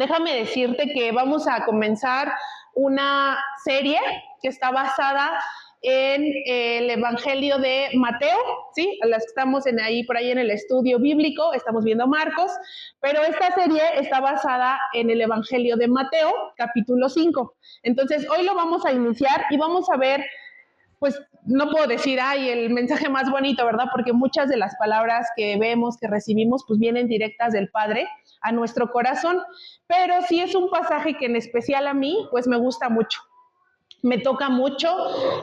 Déjame decirte que vamos a comenzar una serie que está basada en el Evangelio de Mateo, ¿sí? Las que estamos por ahí en el estudio bíblico, estamos viendo Marcos, pero esta serie está basada en el Evangelio de Mateo, capítulo 5. Entonces, hoy lo vamos a iniciar y vamos a ver, pues no puedo decir, ay, el mensaje más bonito, ¿verdad? Porque muchas de las palabras que vemos, que recibimos, pues vienen directas del Padre a nuestro corazón, pero sí es un pasaje que en especial a mí, pues me gusta mucho. Me toca mucho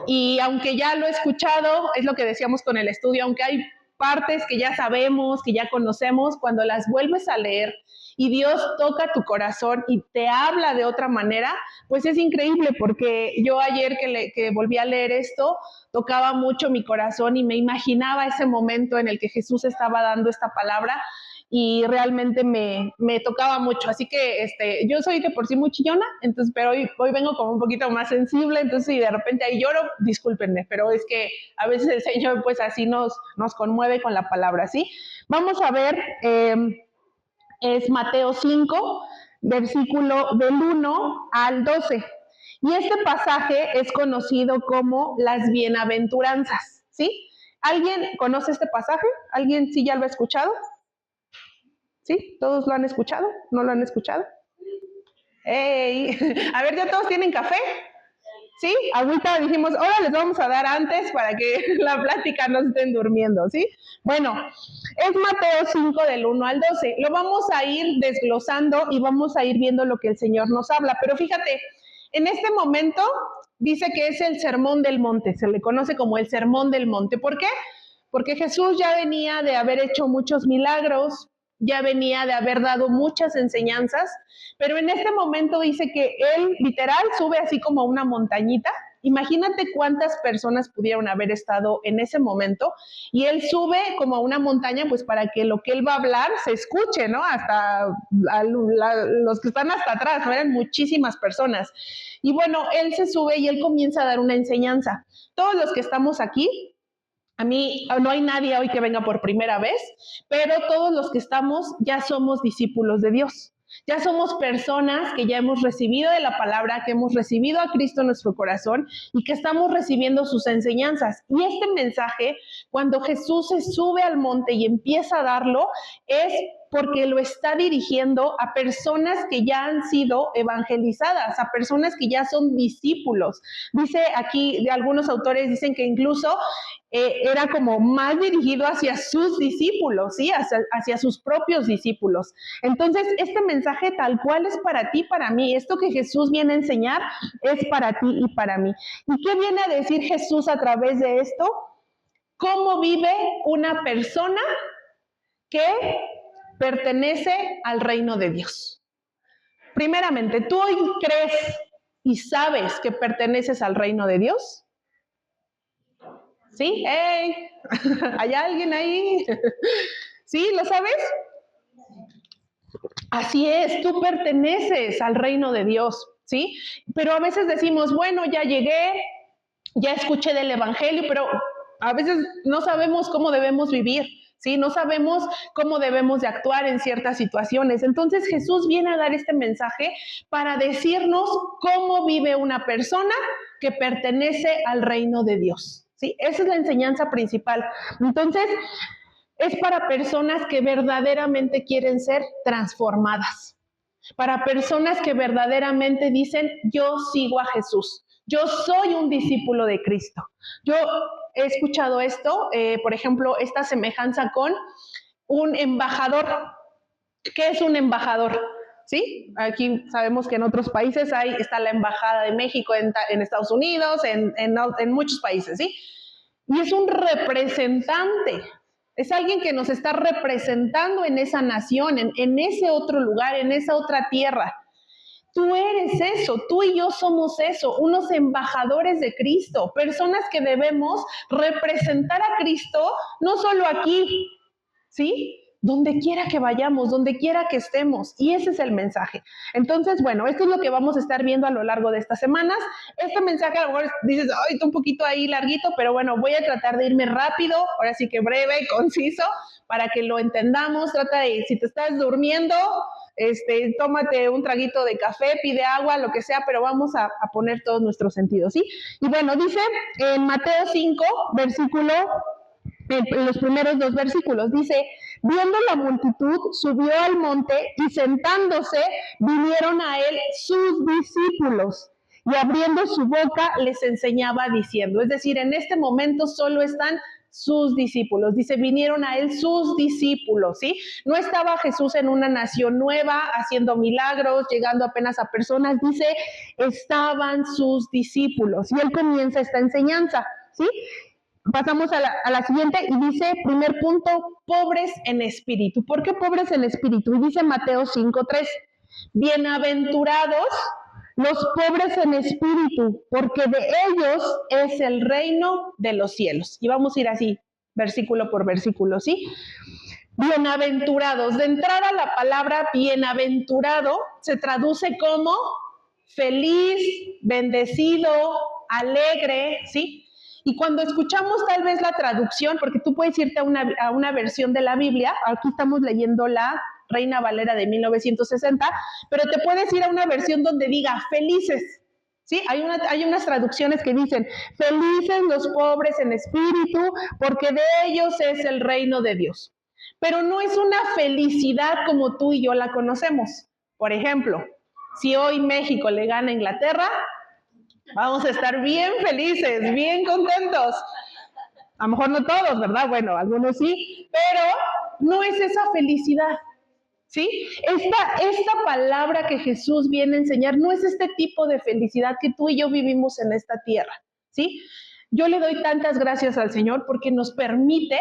y aunque ya lo he escuchado, es lo que decíamos con el estudio, aunque hay partes que ya sabemos, que ya conocemos, cuando las vuelves a leer y Dios toca tu corazón y te habla de otra manera, pues es increíble, porque yo ayer que volví a leer esto, tocaba mucho mi corazón y me imaginaba ese momento en el que Jesús estaba dando esta palabra y realmente me tocaba mucho. Así que yo soy de por sí muy chillona, entonces, pero hoy vengo como un poquito más sensible, entonces si de repente ahí lloro, discúlpenme, pero es que a veces el Señor pues así nos conmueve con la palabra, ¿sí? Vamos a ver, es Mateo 5, versículo del 1 al 12. Y este pasaje es conocido como las bienaventuranzas, ¿sí? ¿Alguien conoce este pasaje? ¿Alguien sí ya lo ha escuchado? ¿Sí? ¿Todos lo han escuchado? ¿No lo han escuchado? ¡Ey! A ver, ¿ya todos tienen café? ¿Sí? Ahorita dijimos, ahora les vamos a dar antes para que la plática no estén durmiendo, ¿sí? Bueno, es Mateo 5 del 1 al 12. Lo vamos a ir desglosando y vamos a ir viendo lo que el Señor nos habla. Pero fíjate, en este momento dice que es el Sermón del Monte, se le conoce como el Sermón del Monte. ¿Por qué? Porque Jesús ya venía de haber hecho muchos milagros, ya venía de haber dado muchas enseñanzas, pero en este momento dice que él literal sube así como a una montañita. Imagínate cuántas personas pudieron haber estado en ese momento y él sube como a una montaña pues para que lo que él va a hablar se escuche, ¿no? Hasta los que están hasta atrás, ¿no? Eran muchísimas personas. Y bueno, él se sube y él comienza a dar una enseñanza. Todos los que estamos aquí, a mí no hay nadie hoy que venga por primera vez, pero todos los que estamos ya somos discípulos de Dios. Ya somos personas que ya hemos recibido de la palabra, que hemos recibido a Cristo en nuestro corazón y que estamos recibiendo sus enseñanzas. Y este mensaje, cuando Jesús se sube al monte y empieza a darlo, es porque lo está dirigiendo a personas que ya han sido evangelizadas, a personas que ya son discípulos. Dice aquí, de algunos autores dicen que incluso era como más dirigido hacia sus discípulos, ¿sí? Hacia sus propios discípulos. Entonces, este mensaje tal cual es para ti, para mí. Esto que Jesús viene a enseñar es para ti y para mí. ¿Y qué viene a decir Jesús a través de esto? ¿Cómo vive una persona que pertenece al reino de Dios? Primeramente, ¿tú hoy crees y sabes que perteneces al reino de Dios? ¿Sí? ¡Hey! ¿Hay alguien ahí? ¿Sí? ¿Lo sabes? Así es, tú perteneces al reino de Dios, ¿sí? Pero a veces decimos, bueno, ya llegué, ya escuché del Evangelio, pero a veces no sabemos cómo debemos vivir, ¿sí? No sabemos cómo debemos de actuar en ciertas situaciones. Entonces Jesús viene a dar este mensaje para decirnos cómo vive una persona que pertenece al reino de Dios, ¿sí? Esa es la enseñanza principal. Entonces, es para personas que verdaderamente quieren ser transformadas, para personas que verdaderamente dicen, yo sigo a Jesús, yo soy un discípulo de Cristo. Yo he escuchado esto, por ejemplo, esta semejanza con un embajador. ¿Qué es un embajador? ¿Sí? Aquí sabemos que en otros países está la Embajada de México en Estados Unidos, en muchos países, ¿sí? Y es un representante, es alguien que nos está representando en esa nación, en ese otro lugar, en esa otra tierra. Tú eres eso, tú y yo somos eso, unos embajadores de Cristo, personas que debemos representar a Cristo, no solo aquí, ¿sí? Donde quiera que vayamos, donde quiera que estemos. Y ese es el mensaje. Entonces, bueno, esto es lo que vamos a estar viendo a lo largo de estas semanas. Este mensaje a lo mejor dices, ay, está un poquito ahí larguito, pero bueno, voy a tratar de irme rápido, ahora sí que breve y conciso, para que lo entendamos. Trata de, si te estás durmiendo, tómate un traguito de café, pide agua, lo que sea, pero vamos a poner todos nuestros sentidos, ¿sí? Y bueno, dice en Mateo 5, versículo, en los primeros 2 versículos, dice, viendo la multitud, subió al monte y sentándose, vinieron a él sus discípulos. Y abriendo su boca les enseñaba diciendo, es decir, en este momento solo están sus discípulos, dice, vinieron a él sus discípulos, ¿sí? No estaba Jesús en una nación nueva, haciendo milagros, llegando apenas a personas, dice, estaban sus discípulos, y él comienza esta enseñanza, ¿sí? Pasamos a la siguiente y dice, primer punto, pobres en espíritu. ¿Por qué pobres en espíritu? Y dice Mateo 5:3, bienaventurados los pobres en espíritu, porque de ellos es el reino de los cielos. Y vamos a ir así, versículo por versículo, ¿sí? Bienaventurados. De entrada la palabra bienaventurado se traduce como feliz, bendecido, alegre, ¿sí? Y cuando escuchamos tal vez la traducción, porque tú puedes irte a una versión de la Biblia, aquí estamos leyendo la Reina Valera de 1960, pero te puedes ir a una versión donde diga felices, ¿sí? Hay unas traducciones que dicen, felices los pobres en espíritu, porque de ellos es el reino de Dios. Pero no es una felicidad como tú y yo la conocemos. Por ejemplo, si hoy México le gana a Inglaterra, vamos a estar bien felices, bien contentos. A lo mejor no todos, ¿verdad? Bueno, algunos sí, pero no es esa felicidad, ¿sí? Esta palabra que Jesús viene a enseñar no es este tipo de felicidad que tú y yo vivimos en esta tierra, ¿sí? Yo le doy tantas gracias al Señor porque nos permite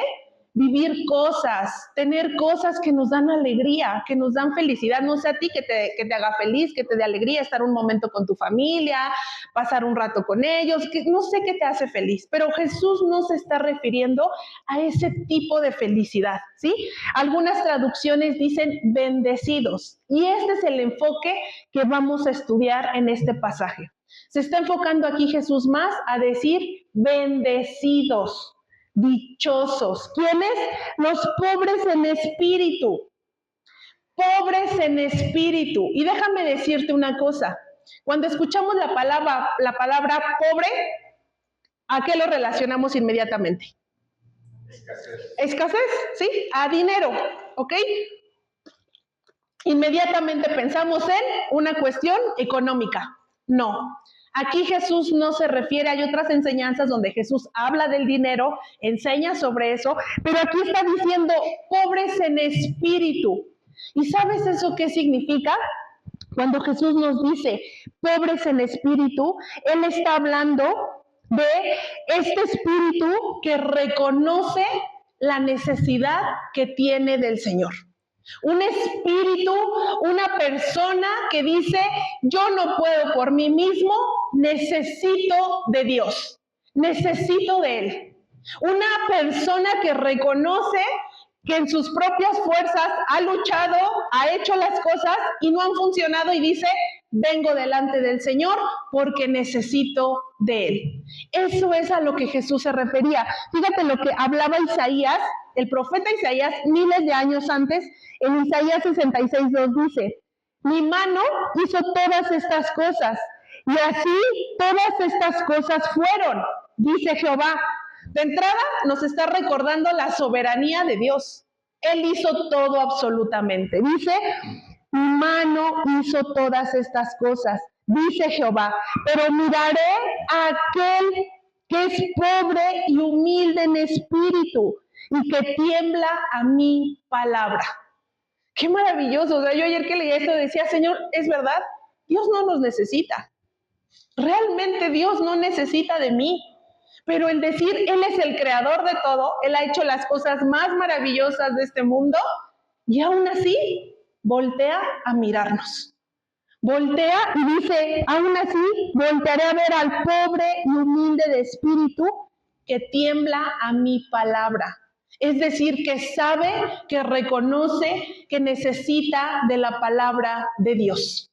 vivir cosas, tener cosas que nos dan alegría, que nos dan felicidad. No sé a ti que te haga feliz, que te dé alegría, estar un momento con tu familia, pasar un rato con ellos, que no sé qué te hace feliz, pero Jesús no se está refiriendo a ese tipo de felicidad, ¿sí? Algunas traducciones dicen bendecidos, y este es el enfoque que vamos a estudiar en este pasaje. Se está enfocando aquí Jesús más a decir bendecidos, dichosos. ¿Quiénes? Los pobres en espíritu. Pobres en espíritu. Y déjame decirte una cosa. Cuando escuchamos la palabra pobre, ¿a qué lo relacionamos inmediatamente? Escasez. Escasez, ¿sí? A dinero, ¿ok? Inmediatamente pensamos en una cuestión económica. No. Aquí Jesús no se refiere, hay otras enseñanzas donde Jesús habla del dinero, enseña sobre eso, pero aquí está diciendo pobres en espíritu. ¿Y sabes eso qué significa? Cuando Jesús nos dice pobres en espíritu, Él está hablando de este espíritu que reconoce la necesidad que tiene del Señor. Un espíritu, una persona que dice, yo no puedo por mí mismo, necesito de Dios, necesito de Él. Una persona que reconoce que en sus propias fuerzas ha luchado, ha hecho las cosas y no han funcionado y dice, vengo delante del Señor porque necesito de Él. Eso es a lo que Jesús se refería. Fíjate lo que hablaba Isaías, el profeta Isaías, miles de años antes, en Isaías 66:2 dice, mi mano hizo todas estas cosas y así todas estas cosas fueron, dice Jehová. De entrada nos está recordando la soberanía de Dios. Él hizo todo absolutamente. Dice, mi mano hizo todas estas cosas, dice Jehová, pero miraré a aquel que es pobre y humilde en espíritu y que tiembla a mi palabra. Qué maravilloso. O sea, yo ayer que leí esto decía, Señor, es verdad, Dios no nos necesita. Realmente Dios no necesita de mí. Pero el decir, Él es el creador de todo, Él ha hecho las cosas más maravillosas de este mundo y aún así voltea a mirarnos. Voltea y dice, aún así voltearé a ver al pobre y humilde de espíritu que tiembla a mi palabra. Es decir, que sabe, que reconoce, que necesita de la palabra de Dios.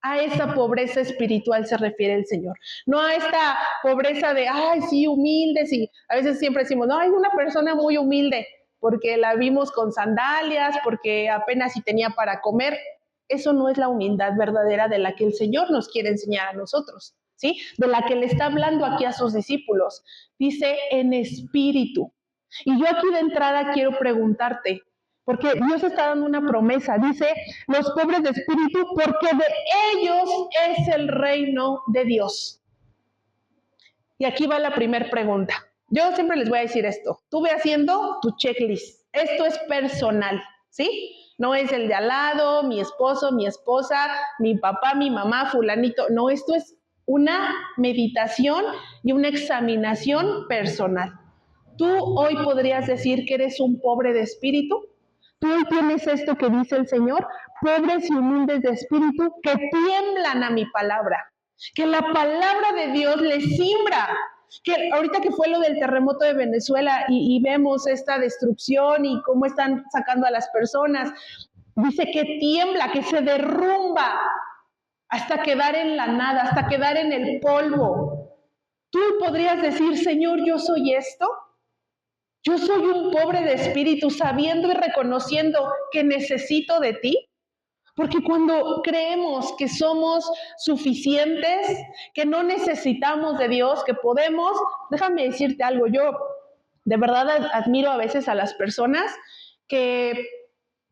A esa pobreza espiritual se refiere el Señor. No a esta pobreza de, ay, sí, humilde, sí. A veces siempre decimos, no, hay una persona muy humilde, porque la vimos con sandalias, porque apenas si tenía para comer. Eso no es la humildad verdadera de la que el Señor nos quiere enseñar a nosotros, ¿sí? De la que le está hablando aquí a sus discípulos. Dice en espíritu. Y yo aquí de entrada quiero preguntarte, porque Dios está dando una promesa, dice, los pobres de espíritu, porque de ellos es el reino de Dios. Y aquí va la primera pregunta. Yo siempre les voy a decir esto, tú ve haciendo tu checklist, esto es personal, ¿sí? No es el de al lado, mi esposo, mi esposa, mi papá, mi mamá, fulanito, no, esto es una meditación y una examinación personal. ¿Tú hoy podrías decir que eres un pobre de espíritu? ¿Tú hoy tienes esto que dice el Señor? Pobres y humildes de espíritu que tiemblan a mi palabra, que la palabra de Dios les simbra. Que ahorita que fue lo del terremoto de Venezuela y vemos esta destrucción y cómo están sacando a las personas, dice que tiembla, que se derrumba hasta quedar en la nada, hasta quedar en el polvo. ¿Tú podrías decir, Señor, yo soy esto? Yo soy un pobre de espíritu, sabiendo y reconociendo que necesito de ti. Porque cuando creemos que somos suficientes, que no necesitamos de Dios, que podemos, déjame decirte algo, yo de verdad admiro a veces a las personas que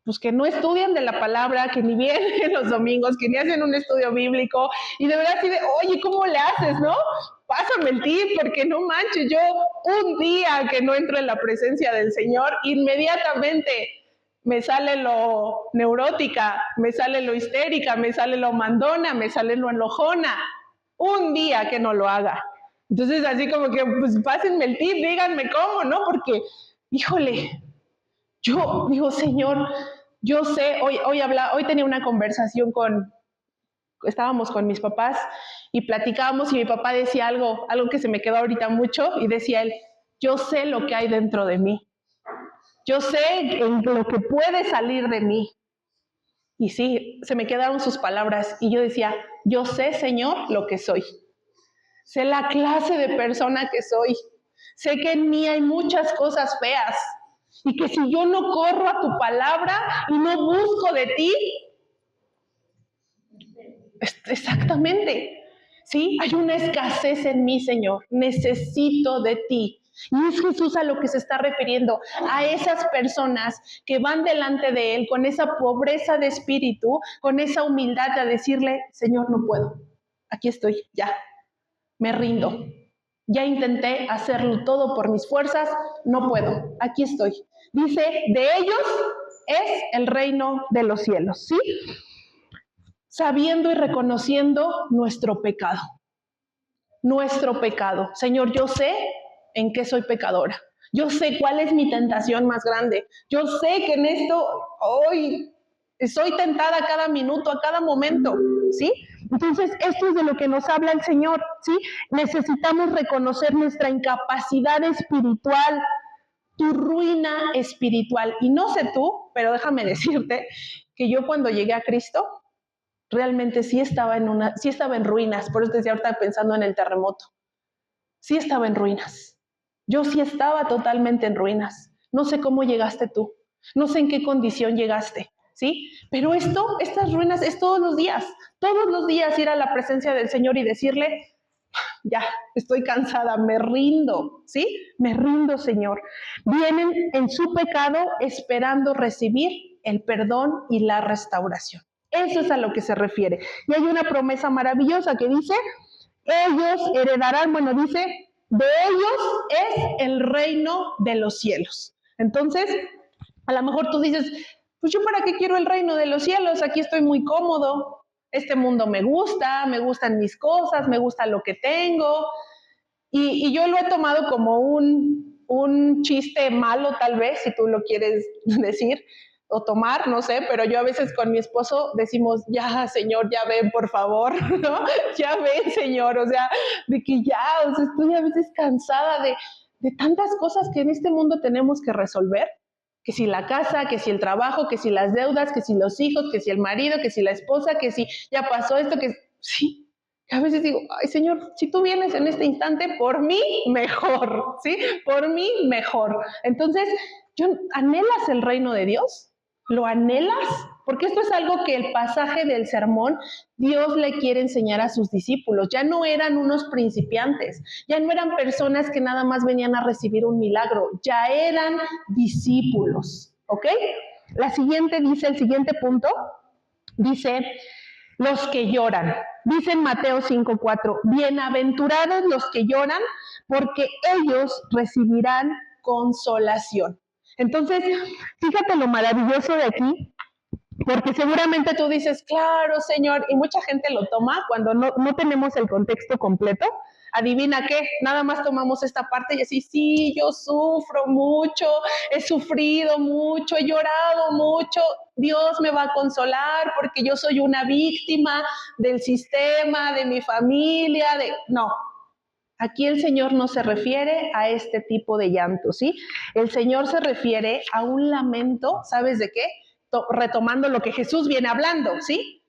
pues que no estudian de la palabra, que ni vienen los domingos, que ni hacen un estudio bíblico, y de verdad así de, oye, ¿cómo le haces, no? Pásame el tip, porque no manches, yo un día que no entro en la presencia del Señor, inmediatamente me sale lo neurótica, me sale lo histérica, me sale lo mandona, me sale lo enojona, un día que no lo haga. Entonces así como que, pues pásenme el tip, díganme cómo, ¿no? Porque, híjole, yo digo, Señor, yo sé, hoy tenía una conversación estábamos con mis papás y platicábamos y mi papá decía algo que se me quedó ahorita mucho y decía él, yo sé lo que hay dentro de mí, yo sé lo que puede salir de mí. Y sí, se me quedaron sus palabras y yo decía, yo sé, Señor, lo que soy. Sé la clase de persona que soy. Sé que en mí hay muchas cosas feas y que si yo no corro a tu palabra y no busco de ti, exactamente, ¿sí? Hay una escasez en mí, Señor. Necesito de ti. Y es Jesús a lo que se está refiriendo, a esas personas que van delante de Él con esa pobreza de espíritu, con esa humildad a decirle, Señor, no puedo. Aquí estoy, ya, me rindo. Ya intenté hacerlo todo por mis fuerzas, no puedo. Aquí estoy. Dice, de ellos es el reino de los cielos, ¿sí? Sabiendo y reconociendo nuestro pecado. Nuestro pecado. Señor, yo sé en qué soy pecadora. Yo sé cuál es mi tentación más grande. Yo sé que en esto hoy soy tentada cada minuto, a cada momento, ¿sí? Entonces, esto es de lo que nos habla el Señor, ¿sí? Necesitamos reconocer nuestra incapacidad espiritual, tu ruina espiritual. Y no sé tú, pero déjame decirte que yo cuando llegué a Cristo, realmente sí estaba en ruinas, por eso te decía ahorita pensando en el terremoto. Sí estaba en ruinas. Yo sí estaba totalmente en ruinas. No sé cómo llegaste tú, no sé en qué condición llegaste, ¿sí? Pero estas ruinas es todos los días ir a la presencia del Señor y decirle, ya, estoy cansada, me rindo, ¿sí? Me rindo, Señor. Vienen en su pecado esperando recibir el perdón y la restauración. Eso es a lo que se refiere. Y hay una promesa maravillosa que dice, ellos heredarán, dice, de ellos es el reino de los cielos. Entonces, a lo mejor tú dices, pues yo para qué quiero el reino de los cielos, aquí estoy muy cómodo, este mundo me gustan mis cosas, me gusta lo que tengo, y yo lo he tomado como un chiste malo tal vez, si tú lo quieres decir, o tomar, no sé, pero yo a veces con mi esposo decimos, ya, Señor, ya ven, por favor, ¿no? Ya ven, Señor, o sea, de que ya, o sea, estoy a veces cansada de tantas cosas que en este mundo tenemos que resolver, que si la casa, que si el trabajo, que si las deudas, que si los hijos, que si el marido, que si la esposa, que si ya pasó esto, que sí. A veces digo, ay Señor, si tú vienes en este instante, por mí mejor, ¿sí? Por mí mejor. Entonces, ¿anhelas el reino de Dios? ¿Lo anhelas? porque esto es algo que el pasaje del sermón Dios le quiere enseñar a sus discípulos. Ya no eran unos principiantes, ya no eran personas que nada más venían a recibir un milagro, ya eran discípulos, ¿ok? La siguiente dice, el siguiente punto, dice, los que lloran. Dice en Mateo 5:4, bienaventurados los que lloran, porque ellos recibirán consolación. Entonces, fíjate lo maravilloso de aquí, porque seguramente tú dices, claro, Señor, y mucha gente lo toma cuando no tenemos el contexto completo. Adivina qué, nada más tomamos esta parte y así, sí, yo sufro mucho, he sufrido mucho, he llorado mucho, Dios me va a consolar porque yo soy una víctima del sistema, de mi familia, No, aquí el Señor no se refiere a este tipo de llanto, ¿sí? El Señor se refiere a un lamento, ¿sabes de qué? Retomando lo que Jesús viene hablando, ¿sí?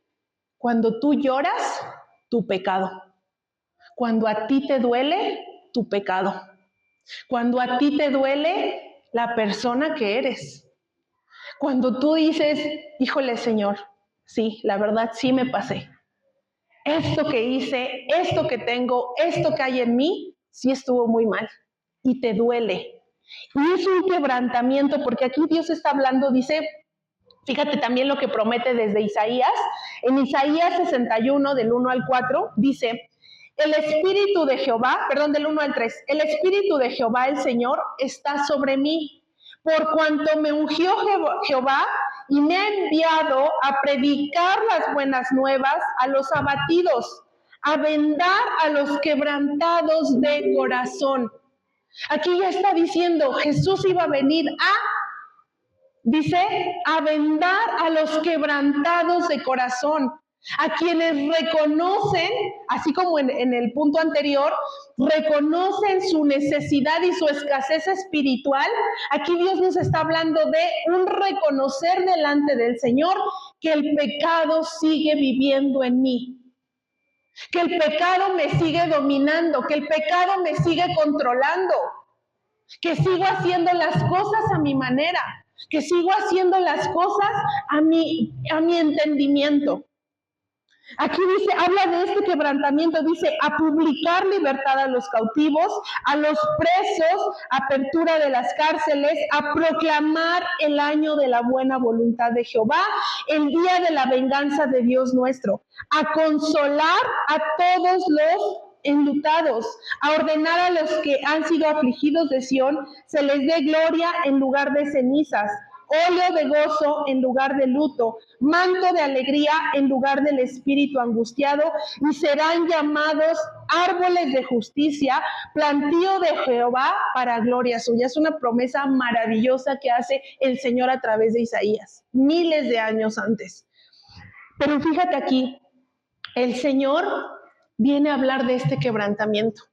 Cuando tú lloras, tu pecado. Cuando a ti te duele, tu pecado. Cuando a ti te duele la persona que eres. Cuando tú dices, híjole Señor, sí, la verdad sí me pasé. Esto que hice, esto que tengo, esto que hay en mí, sí estuvo muy mal y te duele. Y es un quebrantamiento, porque aquí Dios está hablando, dice, fíjate también lo que promete desde Isaías. En Isaías 61, del 1 al 4, dice, el Espíritu de Jehová, perdón, del 1 al 3, el Espíritu de Jehová, el Señor, está sobre mí, por cuanto me ungió Jehová y me ha enviado a predicar las buenas nuevas a los abatidos, a vendar a los quebrantados de corazón. Aquí ya está diciendo, Jesús iba a venir dice, a vendar a los quebrantados de corazón, a quienes reconocen, así como en el punto anterior, reconocen su necesidad y su escasez espiritual. Aquí Dios nos está hablando de un reconocer delante del Señor que el pecado sigue viviendo en mí, que el pecado me sigue dominando, que el pecado me sigue controlando, que sigo haciendo las cosas a mi manera, que sigo haciendo las cosas a mi entendimiento. Aquí dice, habla de este quebrantamiento, dice, a publicar libertad a los cautivos, a los presos, apertura de las cárceles, a proclamar el año de la buena voluntad de Jehová, el día de la venganza de Dios nuestro, a consolar a todos los enlutados, a ordenar a los que han sido afligidos de Sión, se les dé gloria en lugar de cenizas, óleo de gozo en lugar de luto, manto de alegría en lugar del espíritu angustiado, y serán llamados árboles de justicia, plantío de Jehová para gloria suya. Es una promesa maravillosa que hace el Señor a través de Isaías, miles de años antes. Pero fíjate aquí, el Señor viene a hablar de este quebrantamiento.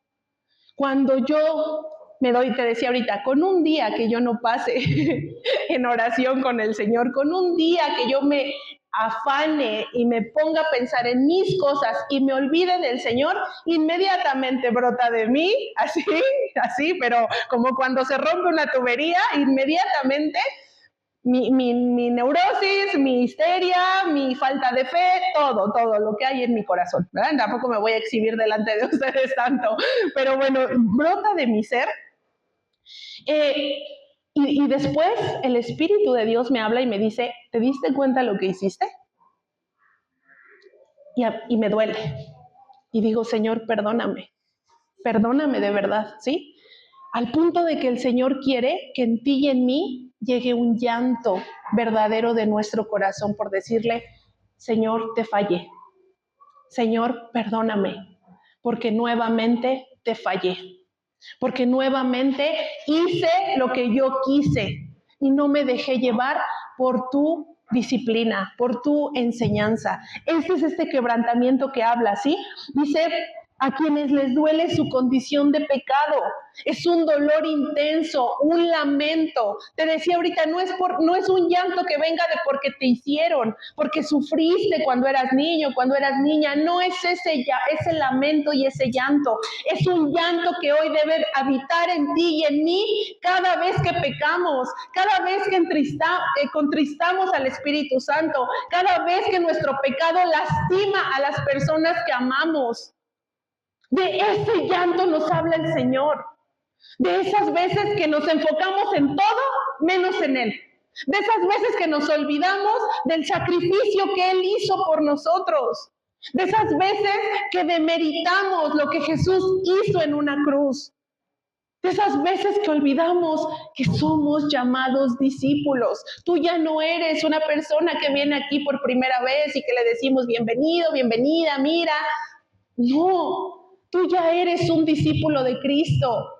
Cuando yo me doy, te decía ahorita, con un día que yo no pase en oración con el Señor, con un día que yo me afane y me ponga a pensar en mis cosas y me olvide del Señor, inmediatamente brota de mí, así, pero como cuando se rompe una tubería, inmediatamente mi neurosis, mi histeria, mi falta de fe, todo lo que hay en mi corazón, ¿verdad? Tampoco me voy a exhibir delante de ustedes tanto, pero bueno, brota de mi ser. Y después el Espíritu de Dios me habla y me dice, ¿te diste cuenta lo que hiciste? Y me duele. Y digo, Señor, perdóname de verdad, ¿sí? Al punto de que el Señor quiere que en ti y en mí llegue un llanto verdadero de nuestro corazón por decirle, Señor, te fallé. Señor, perdóname, porque nuevamente te fallé. Porque nuevamente hice lo que yo quise y no me dejé llevar por tu disciplina, por tu enseñanza. Este es este quebrantamiento que habla, ¿sí? Dice, a quienes les duele su condición de pecado. Es un dolor intenso, un lamento. Te decía ahorita, no es un llanto que venga de porque te hicieron, porque sufriste cuando eras niño, cuando eras niña. No es ese lamento y ese llanto. Es un llanto que hoy debe habitar en ti y en mí cada vez que pecamos, cada vez que contristamos al Espíritu Santo, cada vez que nuestro pecado lastima a las personas que amamos. De ese llanto nos habla el Señor. De esas veces que nos enfocamos en todo menos en Él. De esas veces que nos olvidamos del sacrificio que Él hizo por nosotros. De esas veces que demeritamos lo que Jesús hizo en una cruz. De esas veces que olvidamos que somos llamados discípulos. Tú ya no eres una persona que viene aquí por primera vez y que le decimos bienvenido, bienvenida, mira. No, tú ya eres un discípulo de Cristo.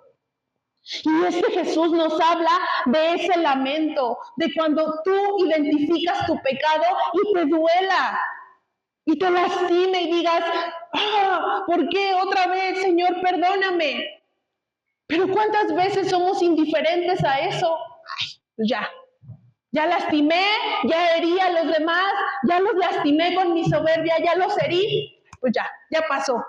Y este Jesús nos habla de ese lamento, de cuando tú identificas tu pecado y te duela, y te lastime y digas, ¿por qué otra vez, Señor, perdóname? Pero ¿cuántas veces somos indiferentes a eso? Pues ya lastimé, ya herí a los demás, ya los lastimé con mi soberbia, ya los herí, pues ya pasó.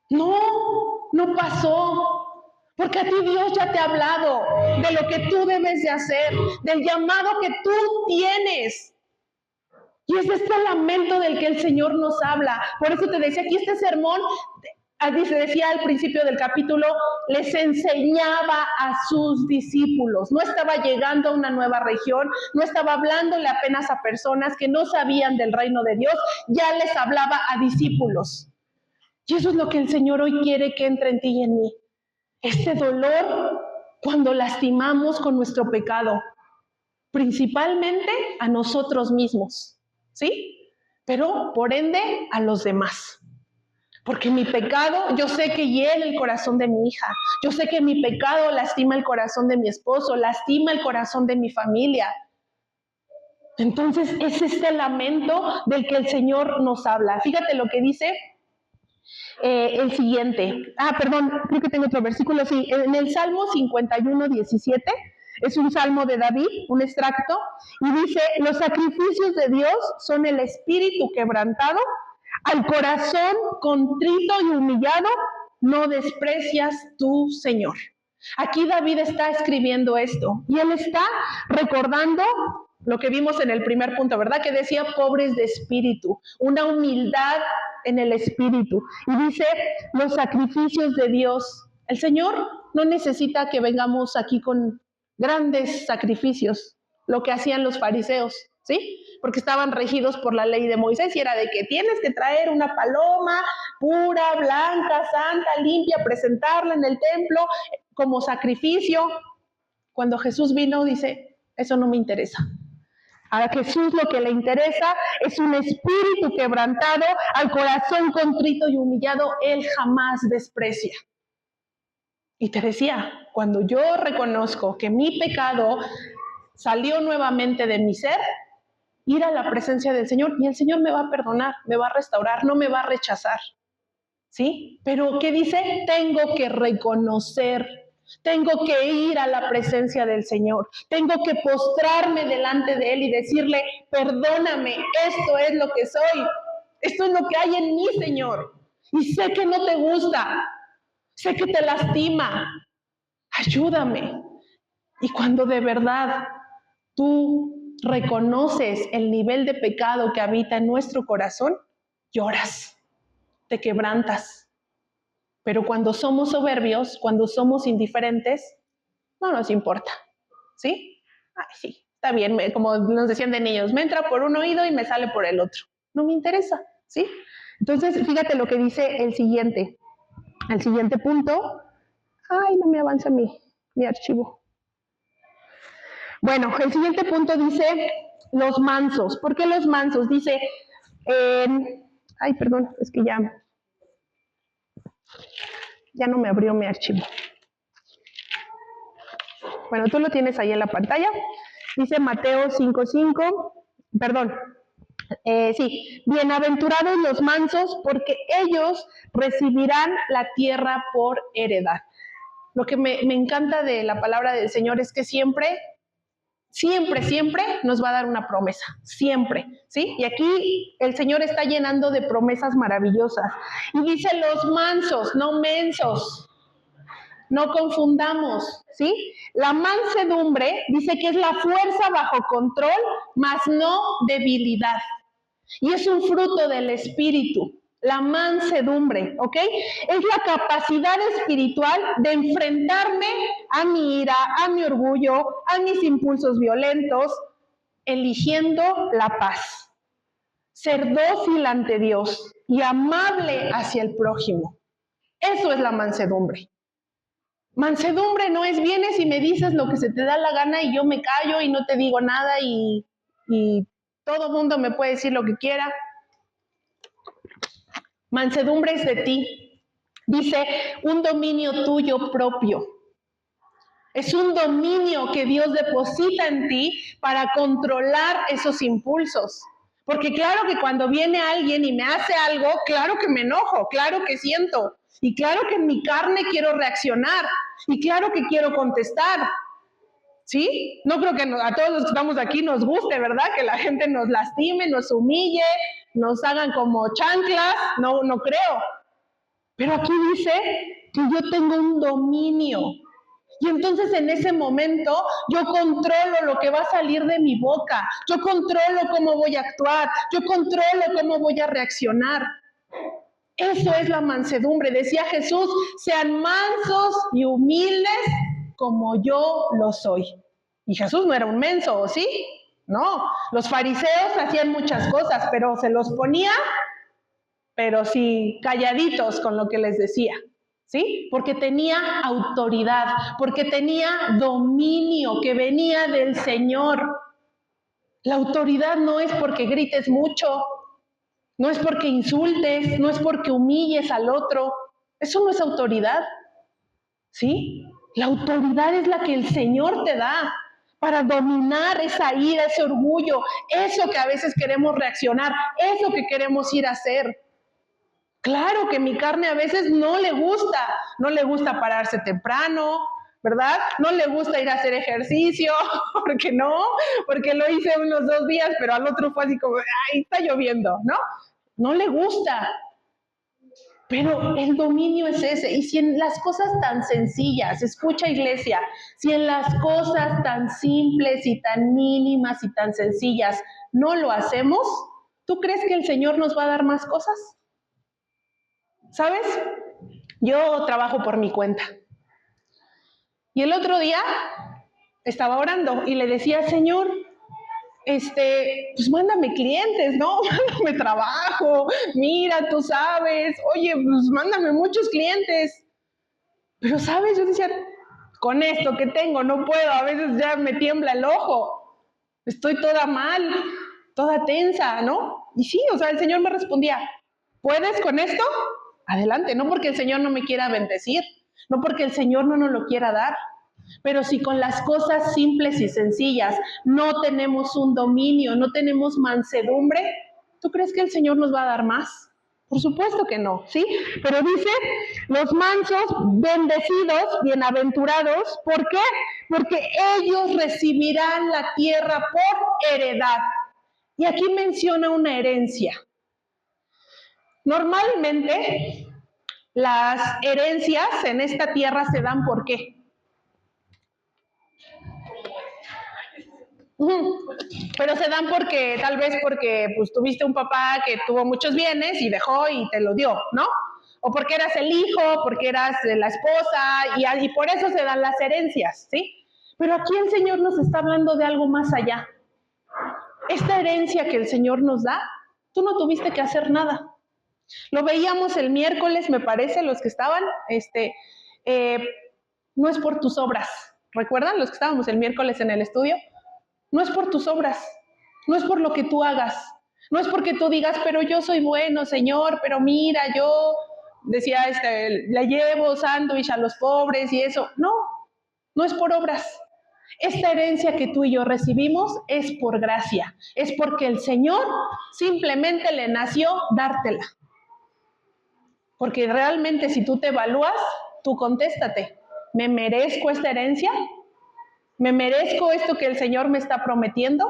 No pasó. Porque a ti Dios ya te ha hablado de lo que tú debes de hacer, del llamado que tú tienes. Y es este lamento del que el Señor nos habla. Por eso te decía aquí este sermón, se decía al principio del capítulo, les enseñaba a sus discípulos. No estaba llegando a una nueva región, no estaba hablándole apenas a personas que no sabían del reino de Dios, ya les hablaba a discípulos. Y eso es lo que el Señor hoy quiere que entre en ti y en mí. Este dolor cuando lastimamos con nuestro pecado, principalmente a nosotros mismos, ¿sí? Pero por ende a los demás. Porque mi pecado, yo sé que hiere el corazón de mi hija, yo sé que mi pecado lastima el corazón de mi esposo, lastima el corazón de mi familia. Entonces es este lamento del que el Señor nos habla. Fíjate lo que dice el siguiente. Creo que tengo otro versículo, sí, en el Salmo 51, 17, es un salmo de David, un extracto, y dice, los sacrificios de Dios son el espíritu quebrantado, al corazón contrito y humillado, no desprecias tú, Señor. Aquí David está escribiendo esto, y él está recordando lo que vimos en el primer punto, ¿verdad? Que decía pobres de espíritu, una humildad en el espíritu. Y dice, los sacrificios de Dios. El Señor no necesita que vengamos aquí con grandes sacrificios, lo que hacían los fariseos, ¿sí? Porque estaban regidos por la ley de Moisés y era de que tienes que traer una paloma pura, blanca, santa, limpia, presentarla en el templo como sacrificio. Cuando Jesús vino, dice, eso no me interesa. A Jesús lo que le interesa es un espíritu quebrantado, al corazón contrito y humillado, Él jamás desprecia. Y te decía, cuando yo reconozco que mi pecado salió nuevamente de mi ser, ir a la presencia del Señor y el Señor me va a perdonar, me va a restaurar, no me va a rechazar. ¿Sí? Pero ¿qué dice? Tengo que reconocer. Tengo que ir a la presencia del Señor. Tengo que postrarme delante de Él y decirle, perdóname, esto es lo que soy. Esto es lo que hay en mí, Señor. Y sé que no te gusta. Sé que te lastima. Ayúdame. Y cuando de verdad tú reconoces el nivel de pecado que habita en nuestro corazón, lloras, te quebrantas. Pero cuando somos soberbios, cuando somos indiferentes, no nos importa, ¿sí? Ay, sí, está bien, como nos decían de niños, me entra por un oído y me sale por el otro. No me interesa, ¿sí? Entonces, fíjate lo que dice el siguiente punto. Ay, no me avanza mi archivo. Bueno, el siguiente punto dice los mansos. ¿Por qué los mansos? Dice, es que ya no me abrió mi archivo. Bueno, tú lo tienes ahí en la pantalla. Dice Mateo 5:5, Sí, bienaventurados los mansos, porque ellos recibirán la tierra por heredad. Lo que me encanta de la palabra del Señor es que siempre nos va a dar una promesa, siempre, ¿sí? Y aquí el Señor está llenando de promesas maravillosas. Y dice los mansos, no mensos, no confundamos, ¿sí? La mansedumbre dice que es la fuerza bajo control, mas no debilidad. Y es un fruto del Espíritu, la mansedumbre, ¿ok? Es la capacidad espiritual de enfrentarme a mi ira, a mi orgullo, a mis impulsos violentos, eligiendo la paz. Ser dócil ante Dios y amable hacia el prójimo. Eso es la mansedumbre. Mansedumbre no es vienes y me dices lo que se te da la gana y yo me callo y no te digo nada y todo mundo me puede decir lo que quiera. Mansedumbre es de ti. Dice, un dominio tuyo propio. Es un dominio que Dios deposita en ti para controlar esos impulsos. Porque claro que cuando viene alguien y me hace algo, claro que me enojo, claro que siento. Y claro que en mi carne quiero reaccionar. Y claro que quiero contestar. ¿Sí? No creo que a todos los que estamos aquí nos guste, ¿verdad? Que la gente nos lastime, nos humille, nos hagan como chanclas. No creo. Pero aquí dice que yo tengo un dominio. Y entonces en ese momento yo controlo lo que va a salir de mi boca, yo controlo cómo voy a actuar, yo controlo cómo voy a reaccionar. Eso es la mansedumbre. Decía Jesús, sean mansos y humildes como yo lo soy. Y Jesús no era un menso, ¿o sí? No, los fariseos hacían muchas cosas, pero se los ponía, pero sí, calladitos con lo que les decía. ¿Sí? Porque tenía autoridad, porque tenía dominio que venía del Señor. La autoridad no es porque grites mucho, no es porque insultes, no es porque humilles al otro. Eso no es autoridad, ¿sí? La autoridad es la que el Señor te da para dominar esa ira, ese orgullo, eso que a veces queremos reaccionar, eso que queremos ir a hacer. Claro que mi carne a veces no le gusta pararse temprano, ¿verdad? No le gusta ir a hacer ejercicio, porque lo hice unos 2 días, pero al otro fue así como, ay, está lloviendo, ¿no? No le gusta, pero el dominio es ese. Y si en las cosas tan sencillas, escucha iglesia, si en las cosas tan simples y tan mínimas y tan sencillas no lo hacemos, ¿tú crees que el Señor nos va a dar más cosas? ¿Sabes? Yo trabajo por mi cuenta. Y el otro día estaba orando y le decía, Señor, pues mándame clientes, ¿no? Mándame trabajo, mira, tú sabes, oye, pues mándame muchos clientes. Pero, ¿sabes? Yo decía, con esto que tengo no puedo, a veces ya me tiembla el ojo, estoy toda mal, toda tensa, ¿no? Y sí, o sea, el Señor me respondía, ¿puedes con esto? Adelante, no porque el Señor no me quiera bendecir, no porque el Señor no nos lo quiera dar, pero si con las cosas simples y sencillas no tenemos un dominio, no tenemos mansedumbre, ¿tú crees que el Señor nos va a dar más? Por supuesto que no, ¿sí? Pero dice, los mansos, bendecidos, bienaventurados, ¿por qué? Porque ellos recibirán la tierra por heredad. Y aquí menciona una herencia. Normalmente, las herencias en esta tierra se dan ¿por qué? Pero se dan porque, tal vez porque pues, tuviste un papá que tuvo muchos bienes y dejó y te lo dio, ¿no? O porque eras el hijo, porque eras la esposa, y por eso se dan las herencias, ¿sí? Pero aquí el Señor nos está hablando de algo más allá. Esta herencia que el Señor nos da, tú no tuviste que hacer nada. Lo veíamos el miércoles, me parece, los que estaban, no es por tus obras. ¿Recuerdan los que estábamos el miércoles en el estudio? No es por tus obras, no es por lo que tú hagas, no es porque tú digas, pero yo soy bueno, Señor, pero mira, yo decía, le llevo sándwich a los pobres y eso. No, no es por obras. Esta herencia que tú y yo recibimos es por gracia, es porque el Señor simplemente le nació dártela. Porque realmente si tú te evalúas, tú contéstate, ¿me merezco esta herencia? ¿Me merezco esto que el Señor me está prometiendo?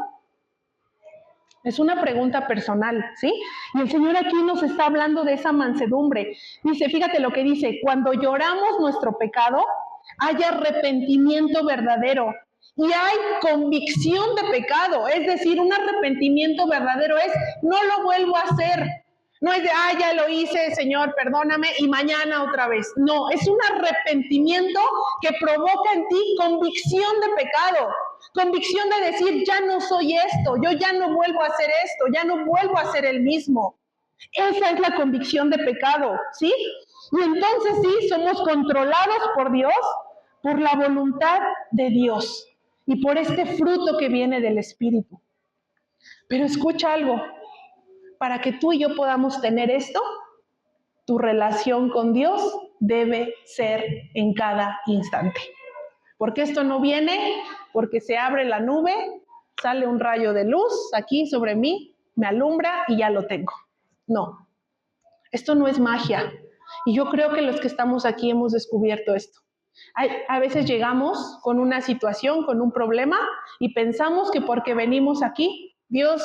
Es una pregunta personal, ¿sí? Y el Señor aquí nos está hablando de esa mansedumbre. Dice, fíjate lo que dice, cuando lloramos nuestro pecado, hay arrepentimiento verdadero y hay convicción de pecado. Es decir, un arrepentimiento verdadero es, no lo vuelvo a hacer. No es de, ya lo hice, Señor, perdóname, y mañana otra vez. No, es un arrepentimiento que provoca en ti convicción de pecado. Convicción de decir, ya no soy esto, yo ya no vuelvo a hacer esto, ya no vuelvo a ser el mismo. Esa es la convicción de pecado, ¿sí? Y entonces sí, somos controlados por Dios, por la voluntad de Dios y por este fruto que viene del Espíritu. Pero escucha algo, para que tú y yo podamos tener esto, tu relación con Dios debe ser en cada instante. Porque esto no viene porque se abre la nube, sale un rayo de luz aquí sobre mí, me alumbra y ya lo tengo. No, esto no es magia. Y yo creo que los que estamos aquí hemos descubierto esto. A veces llegamos con una situación, con un problema, y pensamos que porque venimos aquí, Dios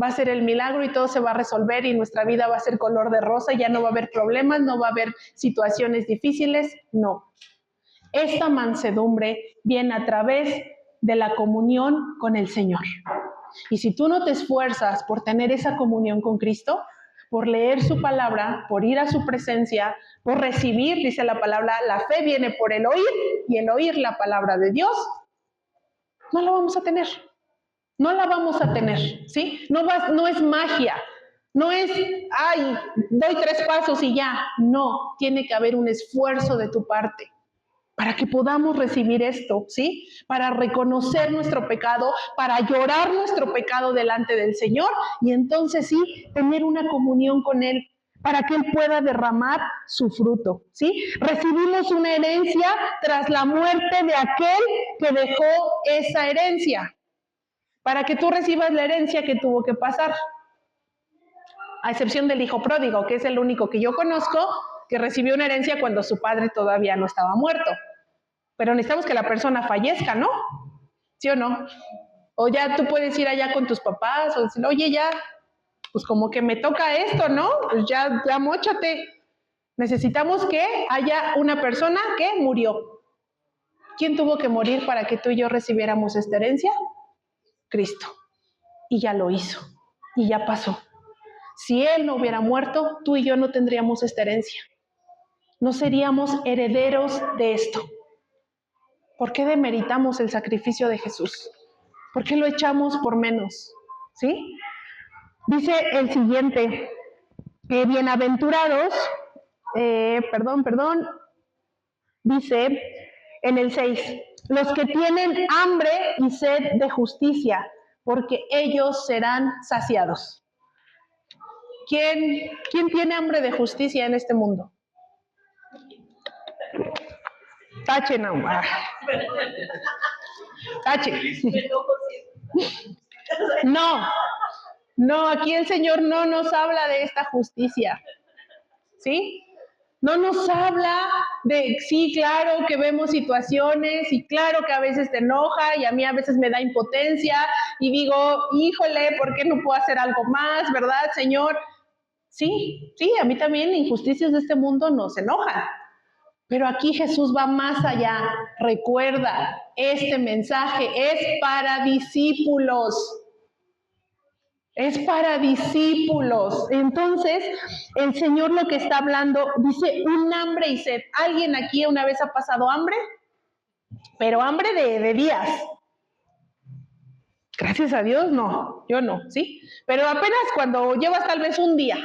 va a ser el milagro y todo se va a resolver y nuestra vida va a ser color de rosa, ya no va a haber problemas, no va a haber situaciones difíciles. No. Esta mansedumbre viene a través de la comunión con el Señor. Y si tú no te esfuerzas por tener esa comunión con Cristo, por leer su palabra, por ir a su presencia, por recibir, dice la palabra, la fe viene por el oír y el oír la palabra de Dios, no la vamos a tener. No la vamos a tener, ¿sí? No es magia, no es, doy 3 pasos y ya. No, tiene que haber un esfuerzo de tu parte para que podamos recibir esto, ¿sí? Para reconocer nuestro pecado, para llorar nuestro pecado delante del Señor y entonces sí, tener una comunión con Él para que Él pueda derramar su fruto, ¿sí? Recibimos una herencia tras la muerte de aquel que dejó esa herencia. Para que tú recibas la herencia que tuvo que pasar. A excepción del hijo pródigo, que es el único que yo conozco que recibió una herencia cuando su padre todavía no estaba muerto. Pero necesitamos que la persona fallezca, ¿no? ¿Sí o no? O ya tú puedes ir allá con tus papás o decir, oye, ya, pues como que me toca esto, ¿no? Pues ya móchate. Necesitamos que haya una persona que murió. ¿Quién tuvo que morir para que tú y yo recibiéramos esta herencia? Cristo. Y ya lo hizo. Y ya pasó. Si Él no hubiera muerto, tú y yo no tendríamos esta herencia. No seríamos herederos de esto. ¿Por qué demeritamos el sacrificio de Jesús? ¿Por qué lo echamos por menos? ¿Sí? Dice el siguiente, bienaventurados, dice en el 6, los que tienen hambre y sed de justicia, porque ellos serán saciados. ¿Quién tiene hambre de justicia en este mundo? Tache, no. Tache. No, aquí el Señor no nos habla de esta justicia. ¿Sí? No nos habla de, sí, claro que vemos situaciones y claro que a veces te enoja y a mí a veces me da impotencia y digo, híjole, ¿por qué no puedo hacer algo más, verdad, Señor? Sí, a mí también injusticias de este mundo nos enojan. Pero aquí Jesús va más allá. Recuerda, este mensaje es para discípulos. Es para discípulos. Entonces, el Señor lo que está hablando, dice un hambre y sed. ¿Alguien aquí una vez ha pasado hambre? Pero hambre de días. Gracias a Dios, no. Yo no, ¿sí? Pero apenas cuando llevas tal vez un día,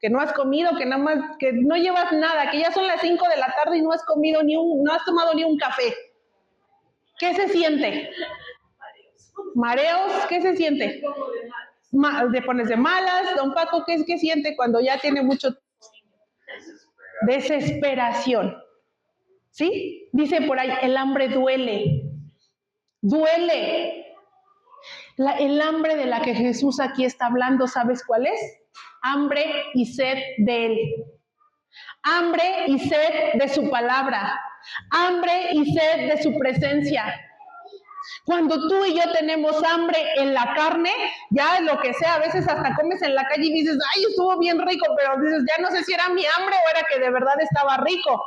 que no has comido, que nada más, que no llevas nada, que ya son las 5 de la tarde y no has comido no has tomado ni un café. ¿Qué se siente? ¿Mareos? ¿Qué se siente? Te pones de malas. Don Paco, ¿qué siente cuando ya tiene mucho? Desesperación. ¿Sí? Dice por ahí, el hambre duele. Duele. El hambre de la que Jesús aquí está hablando, ¿sabes cuál es? Hambre y sed de Él. Hambre y sed de su palabra. Hambre y sed de su presencia. Cuando tú y yo tenemos hambre en la carne, ya lo que sea, a veces hasta comes en la calle y dices, ay, estuvo bien rico, pero dices, ya no sé si era mi hambre o era que de verdad estaba rico.